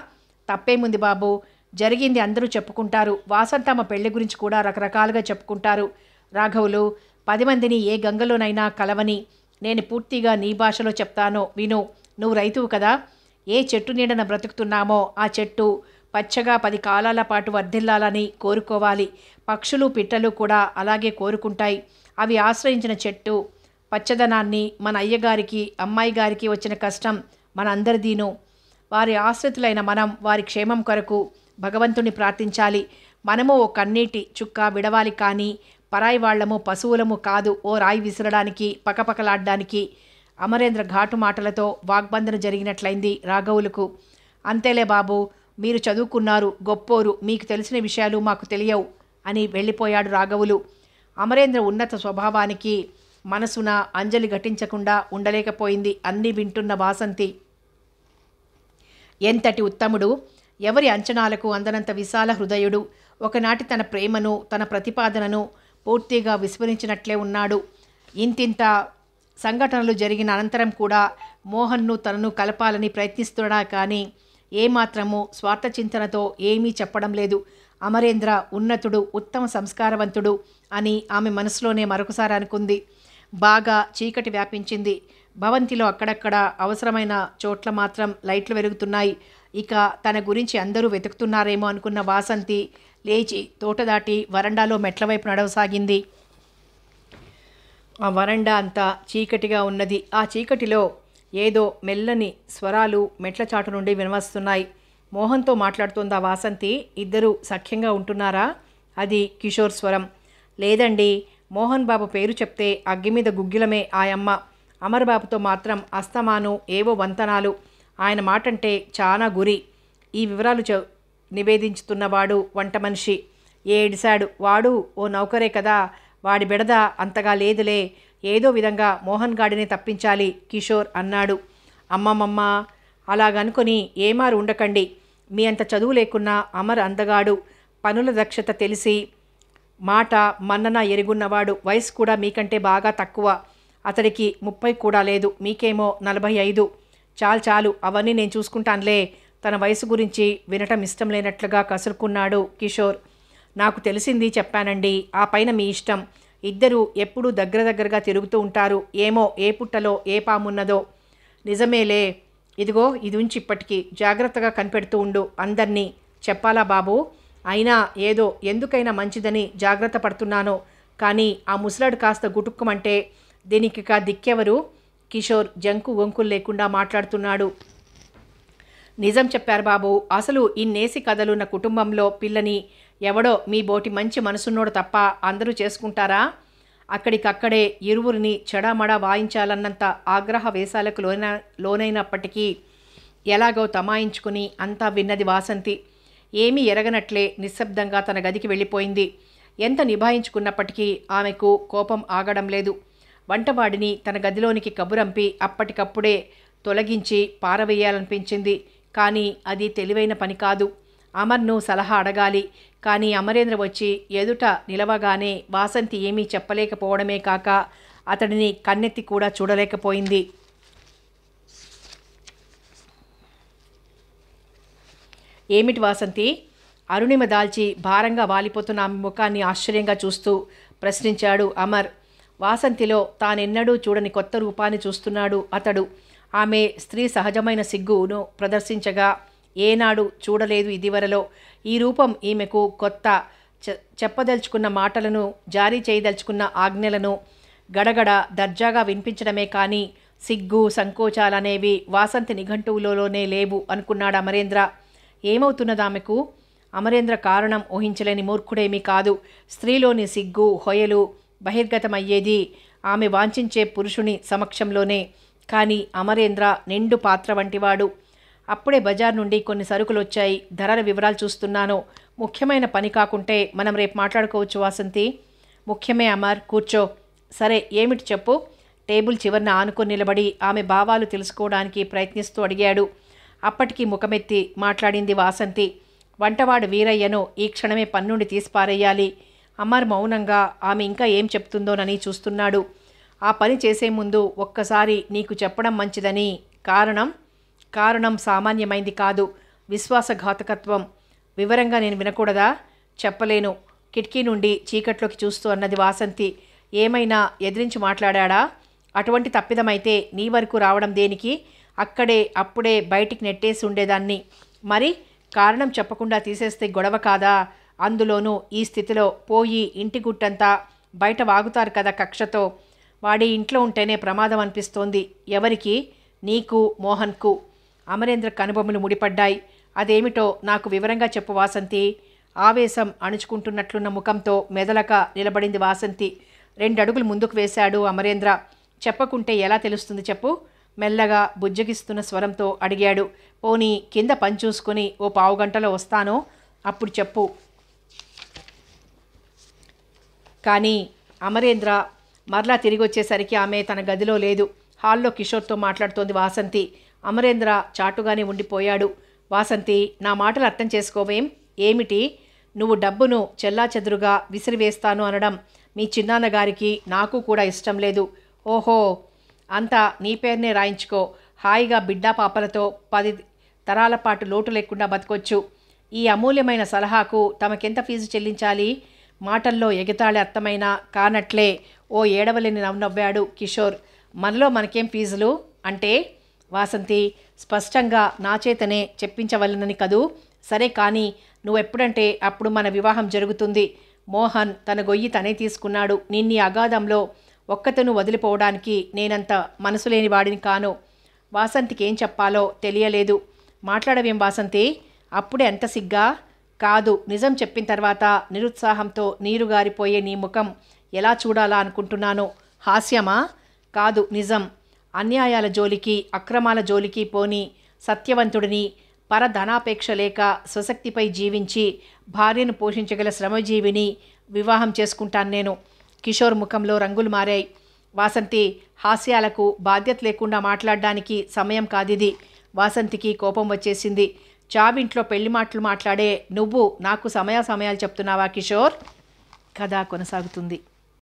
తప్పేముంది బాబు, జరిగింది అందరూ చెప్పుకుంటారు. వాసంతమ్మ పెళ్లి గురించి కూడా రకరకాలుగా చెప్పుకుంటారు. రాఘవులు, 10 మందిని ఏ గంగలోనైనా కలవని. నేను పూర్తిగా నీ భాషలో చెప్తాను విను. నువ్వు రైతువు కదా. ఏ చెట్టు నీడన బ్రతుకుతున్నామో ఆ చెట్టు పచ్చగా 10 కాలాల పాటు వర్ధిల్లాలని కోరుకోవాలి. పక్షులు పిట్టలు కూడా అలాగే కోరుకుంటాయి. అవి ఆశ్రయించిన చెట్టు పచ్చదనాన్ని. మన అయ్యగారికి అమ్మాయి గారికి వచ్చిన కష్టం మన అందరిదీను. వారి ఆశ్రితులైన మనం వారి క్షేమం కొరకు భగవంతుని ప్రార్థించాలి. మనము ఓ కన్నీటి చుక్క విడవాలి, కానీ పరాయి వాళ్లము పశువులము కాదు ఓ రాయి విసరడానికి పకపకలాడ్డానికి. అమరేంద్ర ఘాటు మాటలతో వాగ్బంధన జరిగినట్లయింది రాఘవులకు. అంతేలే బాబు, మీరు చదువుకున్నారు, గొప్పోరు, మీకు తెలిసిన విషయాలు మాకు తెలియవు అని వెళ్ళిపోయాడు రాఘవులు. అమరేంద్ర ఉన్నత స్వభావానికి మనసున అంజలి ఘటించకుండా ఉండలేకపోయింది. అన్నీ వింటున్న వాసంతి. ఎంతటి ఉత్తముడు, ఎవరి అంచనాలకు అందనంత విశాల హృదయుడు. ఒకనాటి తన ప్రేమను తన ప్రతిపాదనను పూర్తిగా విస్మరించినట్లే ఉన్నాడు. ఇంతింత సంఘటనలు జరిగిన అనంతరం కూడా మోహన్ను తనను కలపాలని ప్రయత్నిస్తున్నాడా, కానీ ఏమాత్రము స్వార్థ చింతనతో ఏమీ చెప్పడం లేదు. అమరేంద్ర ఉన్నతుడు, ఉత్తమ సంస్కారవంతుడు అని ఆమె మనసులోనే మరొకసారి అనుకుంది. బాగా చీకటి వ్యాపించింది. భవంతిలో అక్కడక్కడ అవసరమైన చోట్ల మాత్రం లైట్లు వెలుగుతున్నాయి. ఇక తన గురించి అందరూ వెతుకుతున్నారేమో అనుకున్న వాసంతి లేచి తోట దాటి వరండాలో మెట్ల వైపు నడవసాగింది. ఆ వరండా అంతా చీకటిగా ఉన్నది. ఆ చీకటిలో ఏదో మెల్లని స్వరాలు మెట్ల చాటు నుండి వినవస్తున్నాయి. మోహన్తో మాట్లాడుతోందా వాసంతి? ఇద్దరు సఖ్యంగా ఉంటున్నారా? అది కిషోర్ స్వరం. లేదండి, మోహన్ బాబు పేరు చెప్తే అగ్గి మీద గుగ్గిలమే ఆయమ్మ. అమర్బాబుతో మాత్రం అస్తమాను ఏవో వంతనాలు. ఆయన మాటంటే చాలా గురి. ఈ వివరాలు నివేదించుతున్నవాడు వంట మనిషి. ఏడిశాడు. వాడు ఓ నౌకరే కదా, వాడి బెడద అంతగా లేదులే. ఏదో విధంగా మోహన్ గాడిని తప్పించాలి కిషోర్ అన్నాడు. అమ్మమ్మమ్మ, అలాగనుకొని ఏమారు ఉండకండి. మీ అంత చదువు లేకున్నా అమర్ అందగాడు, పనుల దక్షత తెలిసి మాట మన్నన ఎరుగున్నవాడు. వయసు కూడా మీకంటే బాగా తక్కువ. అతడికి 30 కూడా లేదు, మీకేమో 45. చాలు అవన్నీ నేను చూసుకుంటానులే. తన వయసు గురించి వినటం ఇష్టం లేనట్లుగా కసురుకున్నాడు కిషోర్. నాకు తెలిసింది చెప్పానండి, ఆ పైన మీ ఇష్టం. ఇద్దరు ఎప్పుడూ దగ్గరగా తిరుగుతూ ఉంటారు. ఏమో ఏ పుట్టలో ఏ పామున్నదో. నిజమేలే. ఇదిగో ఇది ఉంచి ఇప్పటికీ జాగ్రత్తగా కనిపెడుతూ ఉండు. అందరినీ చెప్పాలా బాబు? అయినా ఏదో ఎందుకైనా మంచిదని జాగ్రత్త పడుతున్నాను. కానీ ఆ ముసలాడు కాస్త గుటుక్కుమంటే దీనికి దిక్కెవరు? కిషోర్ జంకు వంకులు లేకుండా మాట్లాడుతున్నాడు. నిజం చెప్పారు బాబు. అసలు ఇన్నేసి కథలున్న కుటుంబంలో పిల్లని ఎవడో మీ బోటి మంచి మనసున్నోడు తప్ప అందరూ చేసుకుంటారా? అక్కడికక్కడే ఇరువురిని చెడామడా వాయించాలన్నంత ఆగ్రహ వేశాలకు లోనైనప్పటికీ ఎలాగో తమాయించుకుని అంతా విన్నది వాసంతి. ఏమీ ఎరగనట్లే నిశ్శబ్దంగా తన గదికి వెళ్ళిపోయింది. ఎంత నిభాయించుకున్నప్పటికీ ఆమెకు కోపం ఆగడం లేదు. వంటవాడిని తన గదిలోనికి కబురంపి అప్పటికప్పుడే తొలగించి పారవేయాలనిపించింది. కానీ అది తెలివైన పని కాదు. అమర్ను సలహా అడగాలి. కానీ అమరేంద్ర వచ్చి ఎదుట నిలవగానే వాసంతి ఏమీ చెప్పలేకపోవడమే కాక అతడిని కన్నెత్తి కూడా చూడలేకపోయింది. ఏమిటి వాసంతి? అరుణిమ దాల్చి భారంగా వాలిపోతున్న ఆమె ముఖాన్ని ఆశ్చర్యంగా చూస్తూ ప్రశ్నించాడు అమర్. వాసంతిలో తానెన్నడూ చూడని కొత్త రూపాన్ని చూస్తున్నాడు అతడు. ఆమె స్త్రీ సహజమైన సిగ్గును ప్రదర్శించగా ఏనాడు చూడలేదు ఇదివరలో. ఈ రూపం ఈమెకు కొత్త. చెప్పదలుచుకున్న మాటలను, జారీ చేయదలుచుకున్న ఆజ్ఞలను గడగడ దర్జాగా వినిపించడమే కానీ సిగ్గు సంకోచాలనేవి వాసంతి నిఘంటువులోనే లేవు అనుకున్నాడు అమరేంద్ర. ఏమవుతున్నదామెకు? అమరేంద్ర కారణం ఊహించలేని మూర్ఖుడేమీ కాదు. స్త్రీలోని సిగ్గు హొయలు బహిర్గతమయ్యేది ఆమె వాంఛించే పురుషుని సమక్షంలోనే. కానీ అమరేంద్ర నిండు పాత్ర వంటివాడు. అప్పుడే బజార్ నుండి కొన్ని సరుకులు వచ్చాయి. ధరల వివరాలు చూస్తున్నాను. ముఖ్యమైన పని కాకుంటే మనం రేపు మాట్లాడుకోవచ్చు వాసంతి. ముఖ్యమే అమర్, కూర్చో. సరే, ఏమిటి చెప్పు? టేబుల్ చివరన ఆనుకొని నిలబడి ఆమె భావాలు తెలుసుకోవడానికి ప్రయత్నిస్తూ అడిగాడు. అప్పటికి ముఖమెత్తి మాట్లాడింది వాసంతి. వంటవాడు వీరయ్యను ఈ క్షణమే పన్నుండి తీసిపారేయాలి. అమర్ మౌనంగా ఆమె ఇంకా ఏం చెప్తుందోనని చూస్తున్నాడు. ఆ పని చేసే ముందు ఒక్కసారి నీకు చెప్పడం మంచిదని. కారణం సామాన్యమైంది కాదు, విశ్వాసఘాతకత్వం. వివరంగా నేను వినకూడదా? చెప్పలేను. కిటికీ నుండి చీకట్లోకి చూస్తూ అన్నది వాసంతి. ఏమైనా ఎదిరించి మాట్లాడా? అటువంటి తప్పిదమైతే నీ వరకు రావడం దేనికి? అక్కడే అప్పుడే బయటికి నెట్టేసి ఉండేదాన్ని. మరి కారణం చెప్పకుండా తీసేస్తే గొడవ కాదా? అందులోనూ ఈ స్థితిలో పోయి ఇంటి గుట్టంతా బయట వాగుతారు కదా కక్షతో. వాడి ఇంట్లో ఉంటేనే ప్రమాదం అనిపిస్తోంది. ఎవరికి? నీకు, మోహన్కు. అమరేంద్ర కనుబొమ్మలు ముడిపడ్డాయి. అదేమిటో నాకు వివరంగా చెప్పు వాసంతి. ఆవేశం అణుచుకుంటున్నట్లున్న ముఖంతో మెదలక నిలబడింది వాసంతి. 2 అడుగులు ముందుకు వేశాడు అమరేంద్ర. చెప్పకుంటే ఎలా తెలుస్తుంది చెప్పు? మెల్లగా బుజ్జగిస్తున్న స్వరంతో అడిగాడు. పోనీ కింద పని చూసుకుని ఓ పావుగంటలో వస్తాను, అప్పుడు చెప్పు. కానీ అమరేంద్ర మరలా తిరిగి వచ్చేసరికి ఆమె తన గదిలో లేదు. హాల్లో కిషోర్తో మాట్లాడుతోంది వాసంతి. అమరేంద్ర చాటుగానే ఉండిపోయాడు. వాసంతి, నా మాటలు అర్థం చేసుకోవేం? ఏమిటి? నువ్వు డబ్బును చెల్లాచెదురుగా విసిరివేస్తాను అనడం మీ చిన్నాన్నగారికి నాకు కూడా ఇష్టం లేదు. ఓహో, అంతా నీ పేరునే రాయించుకో. హాయిగా బిడ్డా పాపలతో 10 తరాల పాటు లోటు లేకుండా బతకొచ్చు. ఈ అమూల్యమైన సలహాకు తమకెంత ఫీజు చెల్లించాలి? మాటల్లో ఎగతాళి అర్థమైనా కానట్లే ఓ ఏడవలేని నవ్వాడు కిషోర్. మనలో మనకేం ఫీజులు అంటే? వాసంతి, స్పష్టంగా నా చేతనే చెప్పించవలనని కదూ. సరే కానీ నువ్వెప్పుడంటే అప్పుడు మన వివాహం జరుగుతుంది. మోహన్ తన గొయ్యి తనే తీసుకున్నాడు. నిన్నీ అగాధంలో ఒక్కతను వదిలిపోవడానికి నేనంత మనసు లేని వాడిని కాను. వాసంతికి ఏం చెప్పాలో తెలియలేదు. మాట్లాడవేం వాసంతి? అప్పుడే ఎంత సిగ్గా? కాదు, నిజం చెప్పిన తర్వాత నిరుత్సాహంతో నీరుగారిపోయే నీ ముఖం ఎలా చూడాలా అనుకుంటున్నాను. హాస్యమా? కాదు, నిజం. అన్యాయాల జోలికి అక్రమాల జోలికి పోని సత్యవంతుడిని, పరధనాపేక్ష లేక స్వశక్తిపై జీవించి భార్యను పోషించగల శ్రమజీవిని వివాహం చేసుకుంటాను నేను. కిషోర్ ముఖంలో రంగులు మారాయి. వాసంతి, హాస్యాలకు బాధ్యత లేకుండా మాట్లాడడానికి సమయం కాదిది. వాసంతికి కోపం వచ్చేసింది. చావింట్లో పెళ్లి మాటలు మాట్లాడే నువ్వు నాకు సమయాలు చెప్తున్నావా కిషోర్? కథ కొనసాగుతుంది.